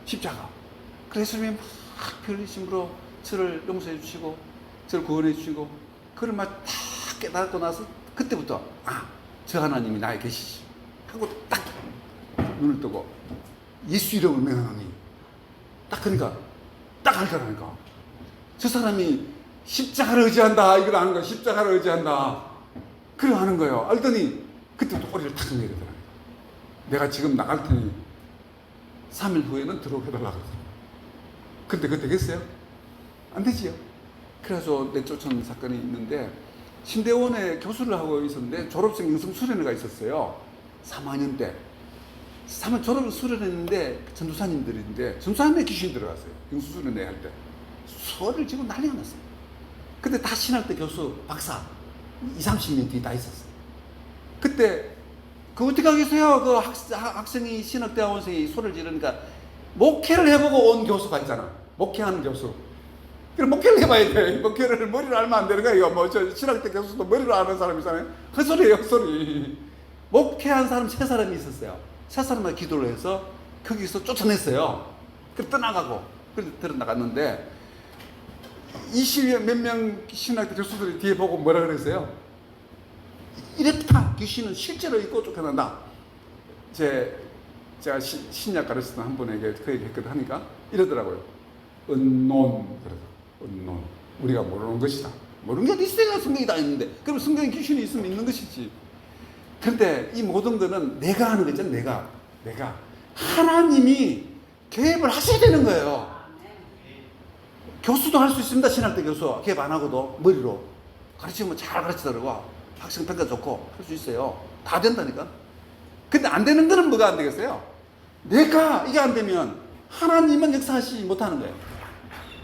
십자가. 그래서 예수님이 막 피 흘리심으로 저를 용서해 주시고 저를 구원해 주시고 그걸 막 다 깨닫고 나서 그때부터 저 하나님이 나에 계시지 하고 딱 눈을 뜨고 예수 이름을 명하노니 딱 그러니까 딱 알더라니까. 저 사람이 십자가를 의지한다 이걸 아는 거야. 십자가를 의지한다 그걸 아는 거예요. 알더니 그때부터 꼬리를 탁 내리더라고요. 내가 지금 나갈 테니 3일 후에는 들어오게 해달라고 그러더라고요. 근데 그거 되겠어요? 안 되지요. 그래서 내쫓은 사건이 있는데 신대원에 교수를 하고 있었는데 졸업생 영성 수련회가 있었어요. 3학년 때. 졸업 수련했는데 전도사님들인데 전도사님의 귀신이 들어갔어요. 영성 수련회 할 때. 소리를 지고 난리가 났어요. 근데 다 신학대 교수, 박사 20-30년 뒤에 다 있었어요. 그때 어떻게 하겠어요? 학생이 신학대학원생이 소리를 지르니까 목회를 해보고 온 교수가 있잖아. 목회하는 교수. 그럼 목회를 해봐야 돼. 목회를 머리로 알면 안 되는 거야. 저 신학대 교수도 머리로 아는 사람이잖아요. 헛소리예요, 헛소리. 목회한 사람 3사람이 있었어요. 3사람만 기도를 해서 거기서 쫓아냈어요. 그래서 떠나가고. 그래서 들어나갔는데 20몇 명 신학대 교수들이 뒤에 보고 뭐라 그랬어요? 이랬다. 귀신은 실제로 있고 쫓겨난다. 제가 신약 가르치던 한 분에게 그 얘기 했거든 하니까 이러더라고요. 은논. 은논. 우리가 모르는 것이다. 모르는 게 어디 있어야 성경이 다 있는데. 그럼 성경에 귀신이 있으면 있는 것이지. 그런데 이 모든 거는 내가 하는 거잖아. 내가. 하나님이 개입을 하셔야 되는 거예요. 교수도 할 수 있습니다. 신학대 교수. 개입 안 하고도 머리로. 가르치면 잘 가르치더라고. 학생 평가 좋고 할 수 있어요. 다 된다니까. 근데 안 되는 거는 뭐가 안 되겠어요? 내가 이게 안 되면 하나님은 역사하지 못하는 거예요.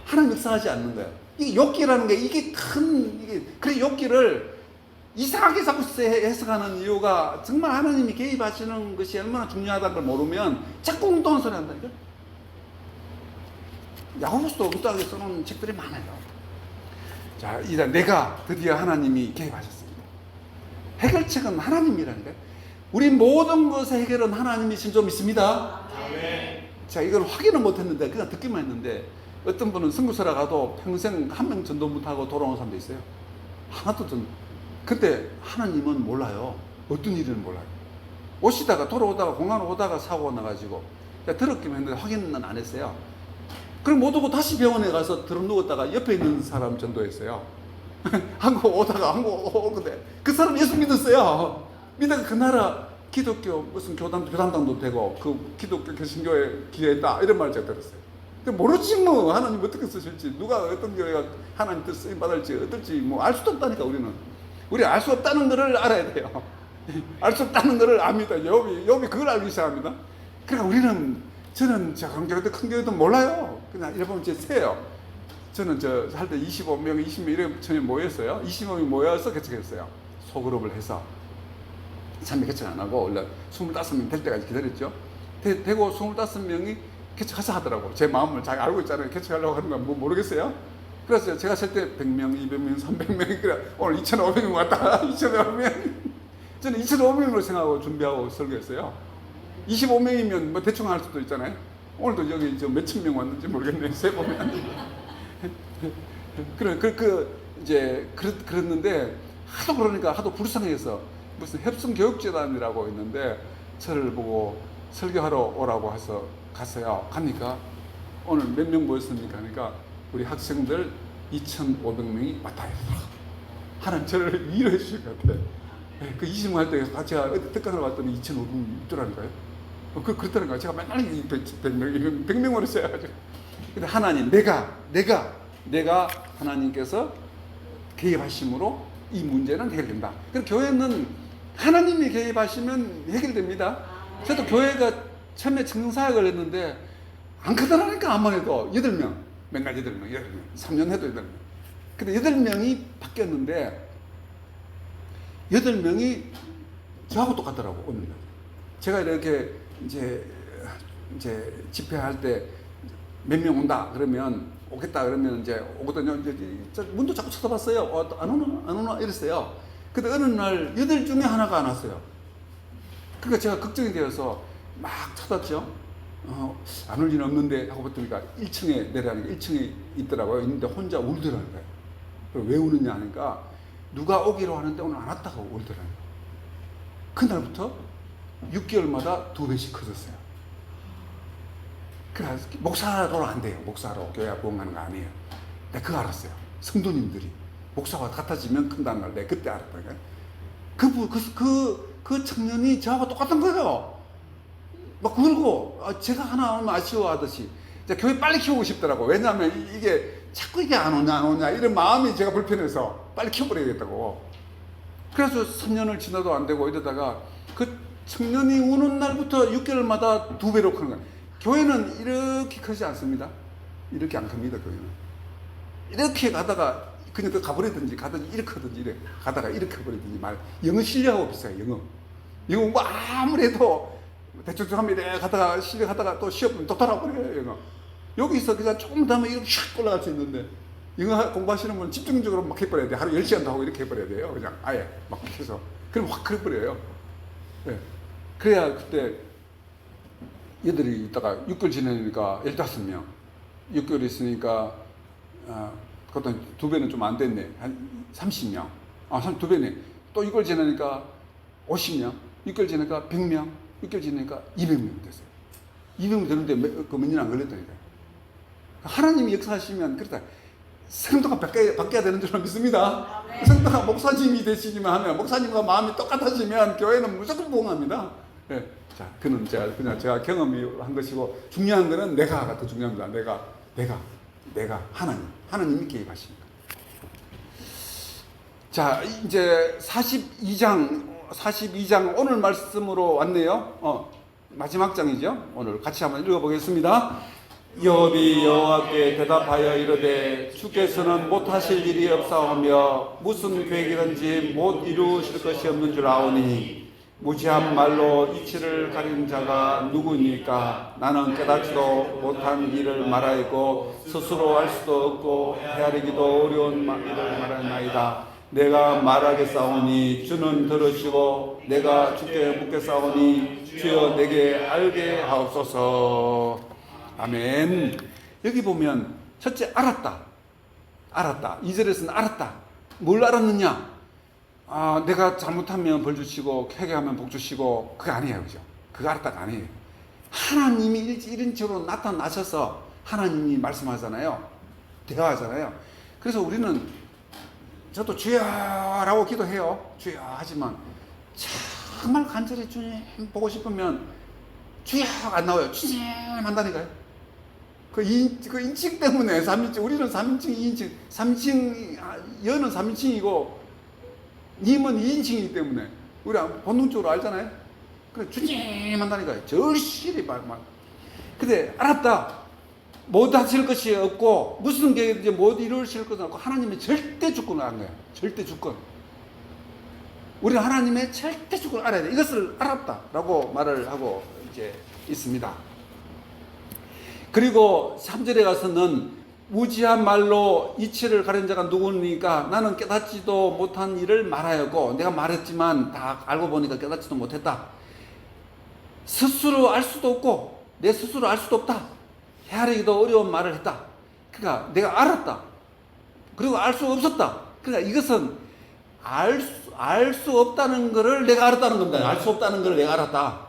하나님 역사하지 않는 거예요. 이게 욥기라는 게 이게 그래 욥기를 이상하게 자꾸 해석하는 이유가 정말 하나님이 개입하시는 것이 얼마나 중요하다는 걸 모르면 자꾸 엉뚱한 소리 한다니까. 야고보서도 엉뚱하게 써놓은 책들이 많아요. 자, 이제 내가 드디어 하나님이 개입하셨습니다. 해결책은 하나님이라는 거예요. 우리 모든 것의 해결은 하나님이신 줄 믿습니다. 아멘. 자, 이걸 확인은 못했는데 그냥 듣기만 했는데 어떤 분은 선교사라 가도 평생 한 명 전도 못하고 돌아온 사람도 있어요. 하나도 근데 하나님은 몰라요. 어떤 일은 몰라요. 오시다가 돌아오다가 공항으로 오다가 사고가 나가지고 들었기만 했는데 확인은 안 했어요. 그럼 못 오고 다시 병원에 가서 들어 누웠다가 옆에 있는 사람 전도했어요. 한국 오다가 한국 오는데 그 사람 예수 믿었어요. 믿다가 그 나라 기독교 무슨 교단당도 되고 그 기독교 개신교에 기여했다 이런 말을 제가 들었어요. 근데 모르지 뭐 하나님 어떻게 쓰실지 누가 어떤 교회가 하나님 뜻 쓰임 받을지 어떨지 뭐 알 수도 없다니까. 우리 알 수 없다는 것을 알아야 돼요. 알 수 없다는 것을 압니다. 욥이 그걸 알기 시작합니다. 그러니까 저는 큰 교회도 몰라요. 그냥 일본 제 세요. 저는 할 때 25명, 20명 이렇게 전에 모였어요. 25명이 모여서 개척했어요. 소그룹을 해서. 참여 개척 안 하고 원래 25명 될 때까지 기다렸죠. 되고 25명이 개척하자 하더라고. 제 마음을 잘 알고 있잖아요. 개척하려고 하는 건 뭐 모르겠어요. 그래서 제가 셀 때 100명, 200명, 300명 그래 오늘 2,500명 왔다. 2,500명. 저는 2,500명으로 생각하고 준비하고 설교했어요. 25명이면 뭐 대충 할 수도 있잖아요. 오늘도 여기 몇천 명 왔는지 모르겠네요. 세 보면. 그랬는데 하도 그러니까 하도 불쌍해서 무슨 협성교육재단이라고 있는데 저를 보고 설교하러 오라고 해서 갔어요. 가니까 오늘 몇 명 모였습니까? 하니까 우리 학생들 2,500명이 왔다 했어. 하나님 저를 위로해 주실 것 같아. 그 20명 할 때 제가 특강을 왔더니 2,500명이 있더라니까요. 그렇다는 거예요. 제가 맨날 100명으로 써야가지고. 근데 하나님, 내가 하나님께서 개입하심으로 이 문제는 해결된다. 그럼 교회는 하나님이 개입하시면 해결됩니다. 저도 교회가 처음에 청년사역을 했는데 안 크더라니까. 암만 해도 8명, 맨날 8명, 3년 해도 8명. 근데 8명이 바뀌었는데 8명이 저하고 똑같더라고. 오늘 제가 이렇게 이제 집회할 때 몇 명 온다 그러면 오겠다 그러면 이제 오거든요. 이제 문도 자꾸 쳐다봤어요. 안 오나 이랬어요. 근데 어느 날 8 중에 하나가 안 왔어요. 그러니까 제가 걱정이 되어서 막 찾았죠. 안 올 리는 없는데 하고 봤더니까 1층에 내려가니까 1층에 있더라고요. 있는데 혼자 울더라는 거예요. 왜 우느냐 하니까 누가 오기로 하는데 오늘 안 왔다고 울더라는 거예요. 그날부터 6개월마다 2배씩 커졌어요. 그래서 목사로 안 돼요. 목사로 교회 부흥하는 거 아니에요. 내가 그거 알았어요. 성도님들이 목사와 같아지면 큰다는 걸 내가 그때 알았다니까요. 그 청년이 저하고 똑같은 거예요. 막 울고 제가 하나 오면 아쉬워하듯이 교회 빨리 키우고 싶더라고. 왜냐하면 이게 자꾸 이게 안 오냐 이런 마음이 제가 불편해서 빨리 키워버려야겠다고. 그래서 3년을 지나도 안 되고 이러다가 그 청년이 우는 날부터 6개월마다 2배로 크는 거예요. 교회는 이렇게 크지 않습니다. 이렇게 안 큽니다. 교회는 이렇게 가다가 그냥 또 가버리든지 가든지 이렇게 하든지 이래 가다가 이렇게 해버리든지 영어 실력하고 비슷해요. 영어 뭐 아무리 해도 대충 하면 이래 가다가 실력하다가 또 시험 보면 또 돌아버려요. 영어 여기서 그냥 조금 더 하면 이렇게 샥 올라갈 수 있는데 영어 공부하시는 분은 집중적으로 막 해버려야 돼요. 하루 10시간도 하고 이렇게 해버려야 돼요. 그냥 아예 막 해서 그럼 확 해버려요. 네. 그래야 그때 얘들이 있다가 6개월 지내니까 15명 6개월 있으니까 그것도 2배는 좀 안 됐네. 한 30명 2배네. 또 6개월 지내니까 50명 6개월 지내니까 100명 6개월 지내니까 200명 됐어요. 200명 되는데 몇 년 안 걸렸다니까요. 하나님이 역사하시면 그렇다. 성도가 바뀌어야 되는 줄 믿습니다. 성도가 목사님이 되시기만 하면 목사님과 마음이 똑같아지면 교회는 무조건 부흥합니다. 네. 자, 그는 제가 경험이 한 것이고 중요한 거는 내가가 더 중요합니다. 내가 하나님이 개입하십니다. 자, 이제 42장 오늘 말씀으로 왔네요. 마지막 장이죠. 오늘 같이 한번 읽어보겠습니다. 욥이 여호와께 대답하여 이르되 주께서는 못하실 일이 없사오며 무슨 계획이든지 못 이루실 것이 없는 줄 아오니 무지한 말로 이치를 가린 자가 누구니까 나는 깨닫지도 못한 일을 말하였고 스스로 알 수도 없고 헤아리기도 어려운 일을 말하나이다. 내가 말하겠사오니 주는 들으시고 내가 주께 묻겠사오니 주여 내게 알게 하옵소서. 아멘. 여기 보면 첫째 알았다. 2절에서는 알았다. 뭘 알았느냐? 내가 잘못하면 벌 주시고 회개하면 복 주시고 그게 아니에요. 그죠? 그거 알았다가 아니에요. 하나님이 이런 식으로 나타나셔서 하나님이 말씀하잖아요. 대화하잖아요. 그래서 우리는 저도 주여라고 기도해요. 주여 하지만 정말 간절히 주님 보고 싶으면 주여 안 나와요. 주님 한다니까요. 그 인칭 때문에 3인칭, 우리는 3인칭, 2인칭, 3인칭, 여는 3인칭이고 님은 2인칭이기 때문에 우리 본능적으로 알잖아요. 그래 주님 한다니까요. 절실히 말. 근데 알았다. 못 하실 것이 없고 무슨 계획인지 못 이루실 것은 없고 하나님의 절대 주권을 아는 거예요. 절대 주권. 우리는 하나님의 절대 주권을 알아야 돼. 이것을 알았다라고 말을 하고 이제 있습니다. 그리고 3절에 가서는 무지한 말로 이치를 가린 자가 누구니까 나는 깨닫지도 못한 일을 말하였고 내가 말했지만 다 알고 보니까 깨닫지도 못했다. 스스로 알 수도 없고 내 스스로 알 수도 없다. 헤아리기도 어려운 말을 했다. 그러니까 내가 알았다. 그리고 알 수 없었다. 그러니까 이것은 알 수 없다는 것을 내가 알았다는 겁니다. 알 수 없다는 것을 내가 알았다.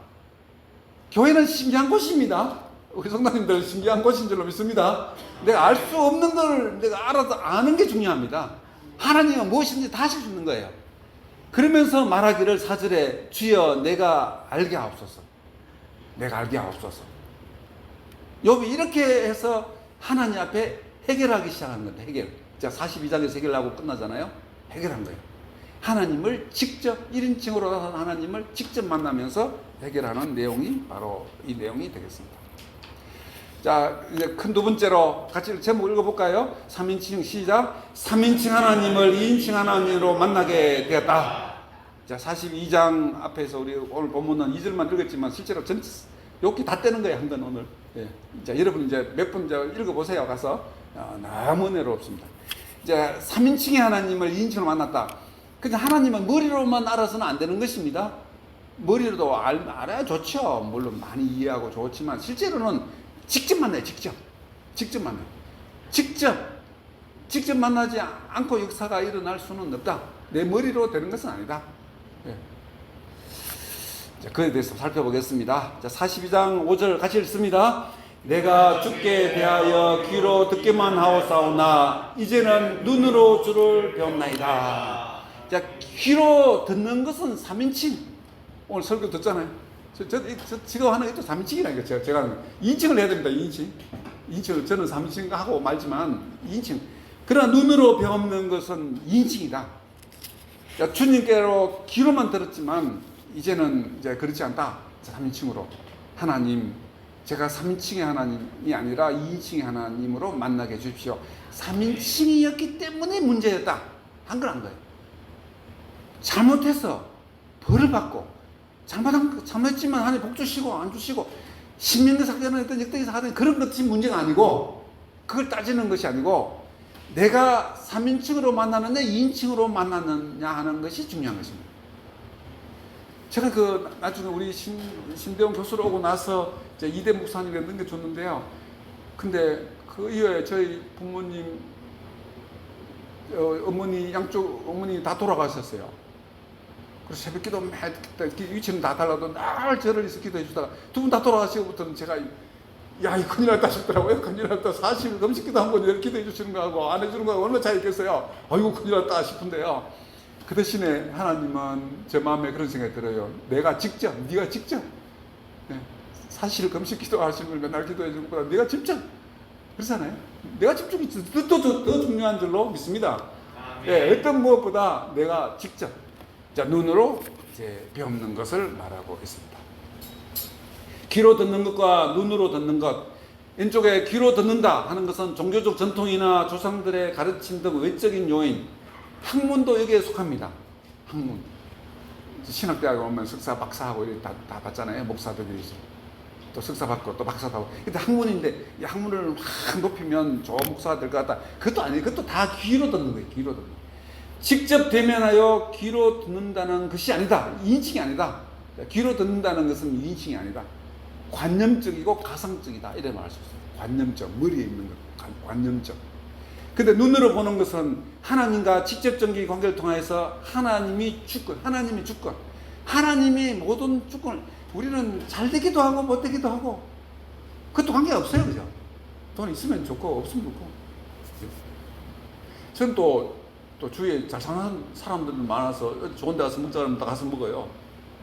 교회는 신기한 곳입니다. 우리 성도님들 신기한 곳인 줄로 믿습니다. 내가 알 수 없는 걸 내가 알아서 아는 게 중요합니다. 하나님은 무엇인지 다 하실 수 있는 거예요. 그러면서 말하기를 4절에 주여 내가 알게 하옵소서. 내가 알게 하옵소서. 욥이 이렇게 해서 하나님 앞에 해결하기 시작하는 겁니다. 해결. 자, 42장에서 해결하고 끝나잖아요. 해결한 거예요. 하나님을 직접 1인칭으로 나선 하나님을 직접 만나면서 해결하는 내용이 바로 이 내용이 되겠습니다. 자, 이제 큰 두 번째로 같이 제목 읽어볼까요? 3인칭 시작. 3인칭 하나님을 2인칭 하나님으로 만나게 되었다. 자, 42장 앞에서 우리 오늘 본문은 2절만 읽었지만 실제로 전체 여기 다 떼는 거예요, 한 건 오늘. 예. 자, 여러분 이제 몇 번 읽어보세요. 가서. 너무 은혜롭습니다. 이제 3인칭의 하나님을 2인칭으로 만났다. 근데 하나님은 머리로만 알아서는 안 되는 것입니다. 머리로도 알아야 좋죠. 물론 많이 이해하고 좋지만 실제로는 직접 만나요. 직접 만나요. 직접 만나지 않고 역사가 일어날 수는 없다. 내 머리로 되는 것은 아니다. 예. 자, 그에 대해서 살펴보겠습니다. 자, 42장 5절 같이 읽습니다. 내가 주께 대하여 귀로 듣기만 하오사오나 이제는 눈으로 주를 배웠나이다. 자, 귀로 듣는 것은 3인칭. 오늘 설교 듣잖아요. 지금 하는 것도 3인칭이라니까. 제가 하는 2인칭을 해야 됩니다. 2인칭을 저는 3인칭 하고 말지만 2인칭. 그러나 눈으로 배우는 것은 2인칭이다. 자, 주님께로 귀로만 들었지만 이제는 이제 그렇지 않다. 3인칭으로 하나님, 제가 3인칭의 하나님이 아니라 2인칭의 하나님으로 만나게 해주십시오. 3인칭이었기 때문에 문제였다. 한 거예요. 잘못해서 벌을 받고 잘못했지만 하나님 복 주시고 안 주시고 신명기 사건을 했던 역대기 사건 그런 것이 문제가 아니고 그걸 따지는 것이 아니고 내가 3인칭으로 만나느냐 2인칭으로 만나느냐 하는 것이 중요한 것입니다. 제가 나중에 우리 신대원 교수로 오고 나서 이제 이대 목사님에 넘겨줬는데요. 근데 그 이후에 저희 부모님, 어머니, 양쪽 어머니 다 돌아가셨어요. 그래서 새벽 기도 위치는 다 달라도 날 저를 위해서 기도해 주다가 두 분 다 돌아가시고부터는 제가 야, 이 큰일 났다 싶더라고요. 큰일 났다. 40일 금식 기도 한 번 이렇게 기도해 주시는 거하고 안 해주는 거하고 얼마나 차이 있겠어요. 아이고, 큰일 났다 싶은데요. 그 대신에 하나님은 제 마음에 그런 생각이 들어요. 네가 직접 사실 금식 기도하시는 걸 맨날 기도해 주는 것보다 네가 직접 그렇잖아요. 내가 직접이 더 중요한 줄로 믿습니다. 네, 어떤 무엇보다 내가 직접 자, 눈으로 이제 배우는 것을 말하고 있습니다. 귀로 듣는 것과 눈으로 듣는 것. 왼쪽에 귀로 듣는다 하는 것은 종교적 전통이나 조상들의 가르침 등 외적인 요인, 학문도 여기에 속합니다. 학문. 신학대학에 오면 석사, 박사하고 이렇게 다 받잖아요. 목사들이. 또 석사 받고 또 박사도 하고. 근데 학문인데 이 학문을 막 높이면 좋은 목사가 될 것 같다. 그것도 아니에요. 그것도 다 귀로 듣는 거예요. 귀로 듣는 거예요. 직접 대면하여 귀로 듣는다는 것이 아니다. 인칭이 아니다. 귀로 듣는다는 것은 인칭이 아니다. 관념적이고 가상적이다. 이래 말할 수 있어요. 관념적. 머리에 있는 것. 관념적. 근데 눈으로 보는 것은 하나님과 직접적인 관계를 통해서 하나님이 주권. 하나님이 모든 주권을, 우리는 잘 되기도 하고 못 되기도 하고 그것도 관계가 없어요. 그죠? 돈 있으면 좋고 없으면 좋고. 저는 또 주위에 잘 사는 사람들 많아서 좋은 데 가서 먹자 그러면 다 가서 먹어요.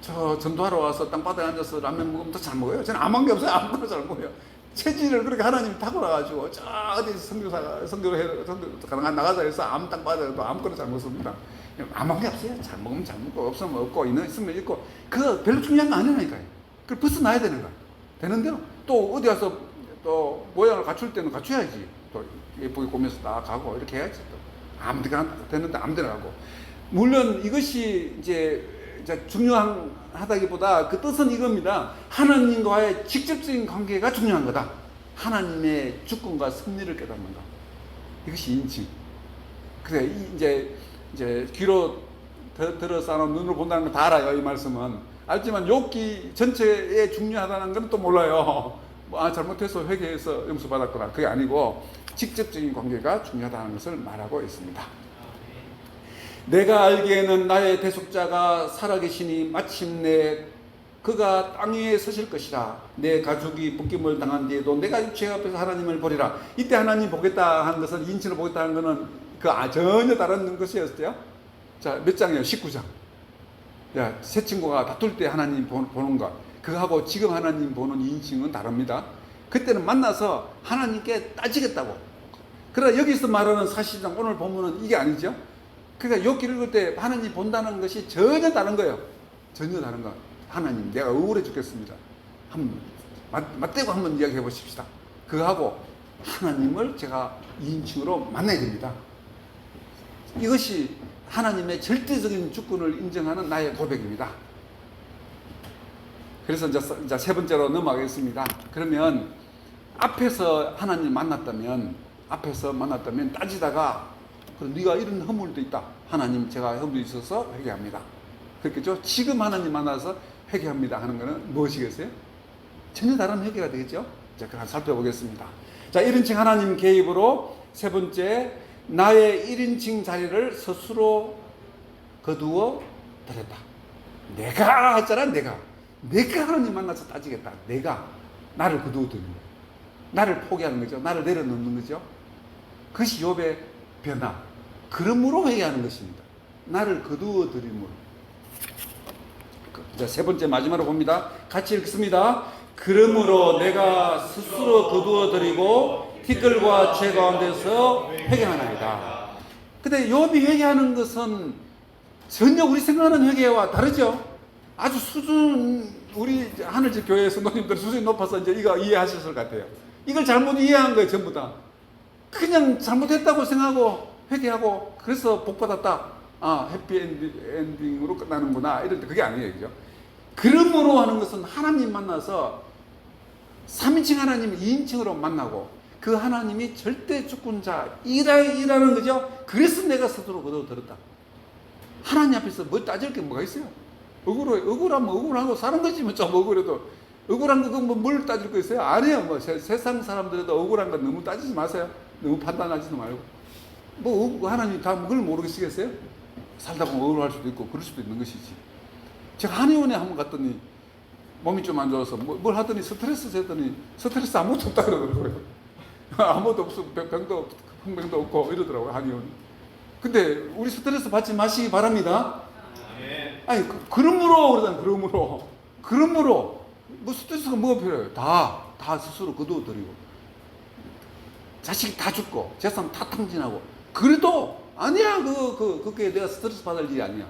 저 전도하러 와서 땅바닥에 앉아서 라면 먹으면 더 잘 먹어요. 저는 아무한 게 없어요. 아무거나 잘 먹어요. 체질을 그렇게 하나님이 타고나가지고 저 어디 선교를 나가자 해서 아무 땅바닥에도 아무거나 잘 먹습니다. 아무한 게 없어요. 잘 먹으면 잘 먹고 없으면 없고 있으면 있고 그거 별로 중요한 거 아니라니까요. 그걸 벗어나야 되는 거야. 되는데요. 또 어디 가서 또 모양을 갖출 때는 갖춰야지. 또 예쁘게 꾸며서 나가고 이렇게 해야지. 또 아무데나 되는데 아무데나 가고. 물론 이것이 이제 중요하다기보다 그 뜻은 이겁니다. 하나님과의 직접적인 관계가 중요한 거다. 하나님의 주권과 섭리를 깨닫는 것. 이것이 인칭. 그래 이제 귀로 들어서 눈으로 본다는 거 다 알아요. 이 말씀은 알지만 욥기 전체에 중요하다는 건 또 몰라요. 잘못해서 회개해서 용서 받았거나 그게 아니고 직접적인 관계가 중요하다는 것을 말하고 있습니다. 내가 알기에는 나의 대속자가 살아계시니 마침내 그가 땅 위에 서실 것이라. 내 가죽이 벗김을 당한 뒤에도 내가 죄 앞에서 하나님을 보리라. 이때 하나님 보겠다 하는 것은 인칭을 보겠다 하는 것은 전혀 다른 것이었어요. 자, 몇 장이에요? 19장. 야, 세 친구가 다툴 때 하나님 보는 것. 그거하고 지금 하나님 보는 인칭은 다릅니다. 그때는 만나서 하나님께 따지겠다고. 그러나 여기서 말하는 사실상 오늘 보면은 이게 아니죠. 그러니까 욥기를 읽을 때 하나님 본다는 것이 전혀 다른 거예요. 전혀 다른 거. 하나님, 내가 억울해 죽겠습니다. 한번 맞대고 한번 이야기해 보십시다. 그거하고 하나님을 제가 인칭으로 만나야 됩니다. 이것이 하나님의 절대적인 주권을 인정하는 나의 고백입니다. 그래서 이제 세 번째로 넘어가겠습니다. 그러면 앞에서 하나님 만났다면 따지다가 네가 이런 허물도 있다. 하나님, 제가 허물이 있어서 회개합니다. 그렇겠죠? 지금 하나님 만나서 회개합니다 하는 것은 무엇이겠어요? 전혀 다른 회개가 되겠죠? 자, 그럼 살펴보겠습니다. 자, 1인칭 하나님 개입으로 세 번째, 나의 1인칭 자리를 스스로 거두어 드렸다. 내가 했잖아. 내가 하나님 만나서 따지겠다. 내가 나를 거두어 드리는 거예요. 나를 포기하는 거죠. 나를 내려놓는 거죠. 그것이 욥의 변화. 그러므로 회개하는 것입니다. 나를 거두어 드림으로. 자, 세 번째 마지막으로 봅니다. 같이 읽습니다. 그러므로 내가 스스로 거두어 드리고 티끌과 죄 가운데서 회개하나이다. 근데 욥이 회개하는 것은 전혀 우리 생각하는 회개와 다르죠. 아주 우리 하늘집 교회 성도님들 수준이 높아서 이제 이거 이해하셨을 것 같아요. 이걸 잘못 이해한 거예요. 전부 다 그냥 잘못했다고 생각하고 회개하고 그래서 복받았다. 해피엔딩으로 끝나는구나. 이럴 때 그게 아니에요. 그죠? 그러므로 하는 것은 하나님 만나서 3인칭 하나님 2인칭으로 만나고 그 하나님이 절대 주권자이라는 거죠. 그래서 내가 스스로 거두어 들었다. 하나님 앞에서 뭐 따질 게 뭐가 있어요? 억울하면 억울하고 사는 거지. 뭐 좀 억울해도 억울한 거 뭘 따질 거 있어요? 아니에요. 뭐 세상 사람들도 억울한 거 너무 따지지 마세요. 너무 판단하지도 말고. 하나님 다 그걸 모르겠어요? 살다 보면 억울할 수도 있고 그럴 수도 있는 것이지. 제가 한의원에 한번 갔더니 몸이 좀 안 좋아서 뭘 하더니 스트레스 아무것도 없다 그러더라고요. 아무것도 없어. 병도 없고 이러더라고요. 한의원이. 근데 우리 스트레스 받지 마시기 바랍니다. 아니 그러므로 뭐 스트레스가 뭐가 필요해요? 다 스스로 거두어드리고 자식 다 죽고 재산 다 탕진하고 그래도 아니야. 그게 내가 스트레스 받을 일이 아니야.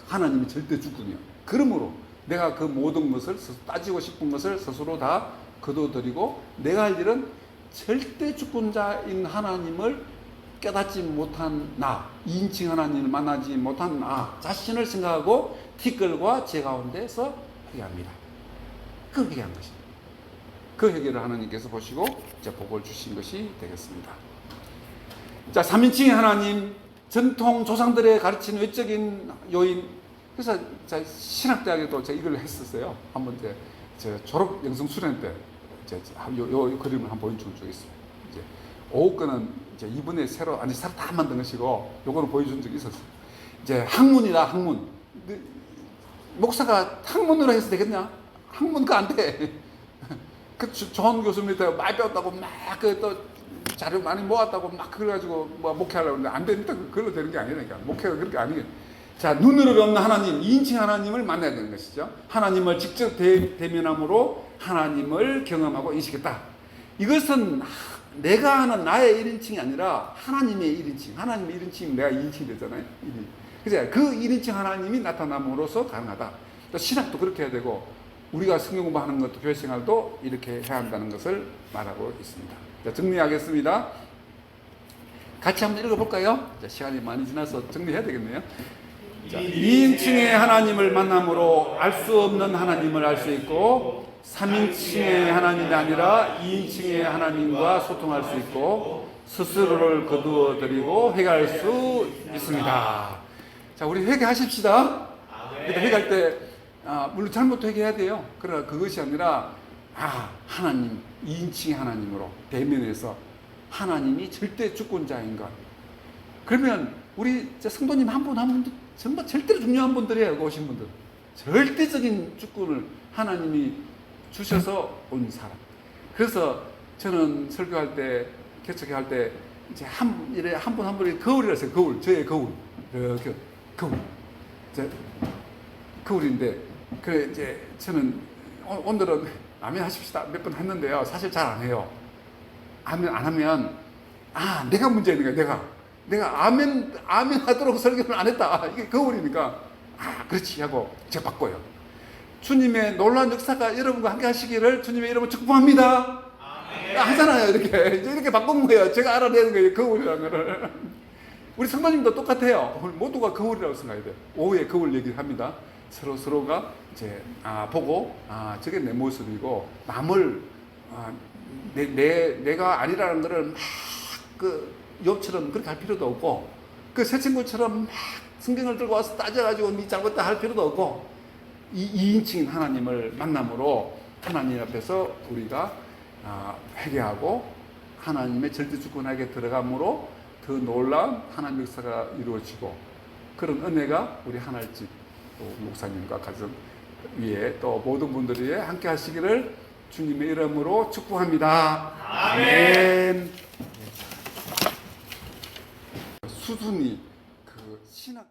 하나님이 절대 주권이야. 그러므로 내가 그 모든 것을 따지고 싶은 것을 스스로 다 거둬들이고 내가 할 일은 절대 주권자인 하나님을 깨닫지 못한 나, 2인칭 하나님을 만나지 못한 나 자신을 생각하고 티끌과 제 가운데서 회개합니다. 그 회개한 것입니다. 그 회개를 하나님께서 보시고 이제 복을 주신 것이 되겠습니다. 자, 3인칭의 하나님, 전통 조상들의 가르친 외적인 요인. 그래서 신학대학에도 제가 이걸 했었어요. 한번 제 졸업 영성 수련 때 요 그림을 한번 보여준 적이 있어요. 이제 오후거는 이제 이번에 새로 다 만든 것이고 요거는 보여준 적이 있었어요. 이제 학문이다, 학문. 목사가 학문으로 해서 되겠냐? 학문 그거 안 돼. 그 좋은 교수님한테 많이 배웠다고 막 그 또 자료 많이 모았다고 막 그래가지고 뭐 목회하려고 하는데 안 되니까 그걸로 되는 게 아니라니까. 목회가 그렇게 아니에요. 자, 눈으로 뵙는 하나님, 2인칭 하나님을 만나야 되는 것이죠. 하나님을 직접 대면함으로 하나님을 경험하고 인식했다. 이것은 내가 하는 나의 1인칭이 아니라 하나님의 1인칭. 하나님의 1인칭이면 내가 2인칭이 되잖아요. 그죠? 그 1인칭 하나님이 나타남으로써 가능하다. 또 신학도 그렇게 해야 되고 우리가 성경 공부하는 것도 교회 생활도 이렇게 해야 한다는 것을 말하고 있습니다. 자, 정리하겠습니다. 같이 한번 읽어볼까요? 자, 시간이 많이 지나서 정리해야 되겠네요. 자, 2인칭의 하나님을 만남으로 알 수 없는 하나님을 알 수 있고 3인칭의 하나님이 아니라 2인칭의 하나님과 소통할 수 있고 스스로를 거두어들이고 회개할 수 있습니다. 자, 우리 회개하십시다. 근데 회개할 때 물론 잘못 회개해야 돼요. 그러나 그것이 아니라 하나님, 2인칭의 하나님으로 대면해서 하나님이 절대 주권자인 것. 그러면 우리 성도님 한 분 한 분도 정말 절대로 중요한 분들이에요. 오신 분들. 절대적인 주권을 하나님이 주셔서 온 사람. 그래서 저는 설교할 때, 개척할 때 이제 한 분 한 분이 거울이라서 거울, 저의 거울. 이렇게 거울. 거울인데 그래 이제 저는 오늘은 아멘 하십시다 몇 번 했는데요. 사실 잘 안 해요. 아멘 안 하면 내가 문제 있는 거야. 내가 아멘 하도록 설교를 안 했다. 이게 거울이니까 그렇지 하고 제가 바꿔요. 주님의 놀라운 역사가 여러분과 함께 하시기를 주님의 이름으로 축복합니다. 하잖아요. 이렇게 바꾼 거예요. 제가 알아내는 거예요. 거울이라는 거를. 우리 성도님도 똑같아요. 모두가 거울이라고 생각해야 돼요. 오후에 거울 얘기를 합니다. 서로가 이제 보고 저게 내 모습이고 남을 내가 아니라는 거를 막 욥처럼 그렇게 할 필요도 없고 그 새 친구처럼 막 성경을 들고 와서 따져가지고 네 잘못다 할 필요도 없고 2인칭인 하나님을 만남으로 하나님 앞에서 우리가 회개하고 하나님의 절대 주권하게 들어감으로 더 놀라운 하나님 역사가 이루어지고 그런 은혜가 우리 하나집 또 목사님과 가정 위에 또 모든 분들이 함께 하시기를 주님의 이름으로 축복합니다. 아멘. 수준이 신학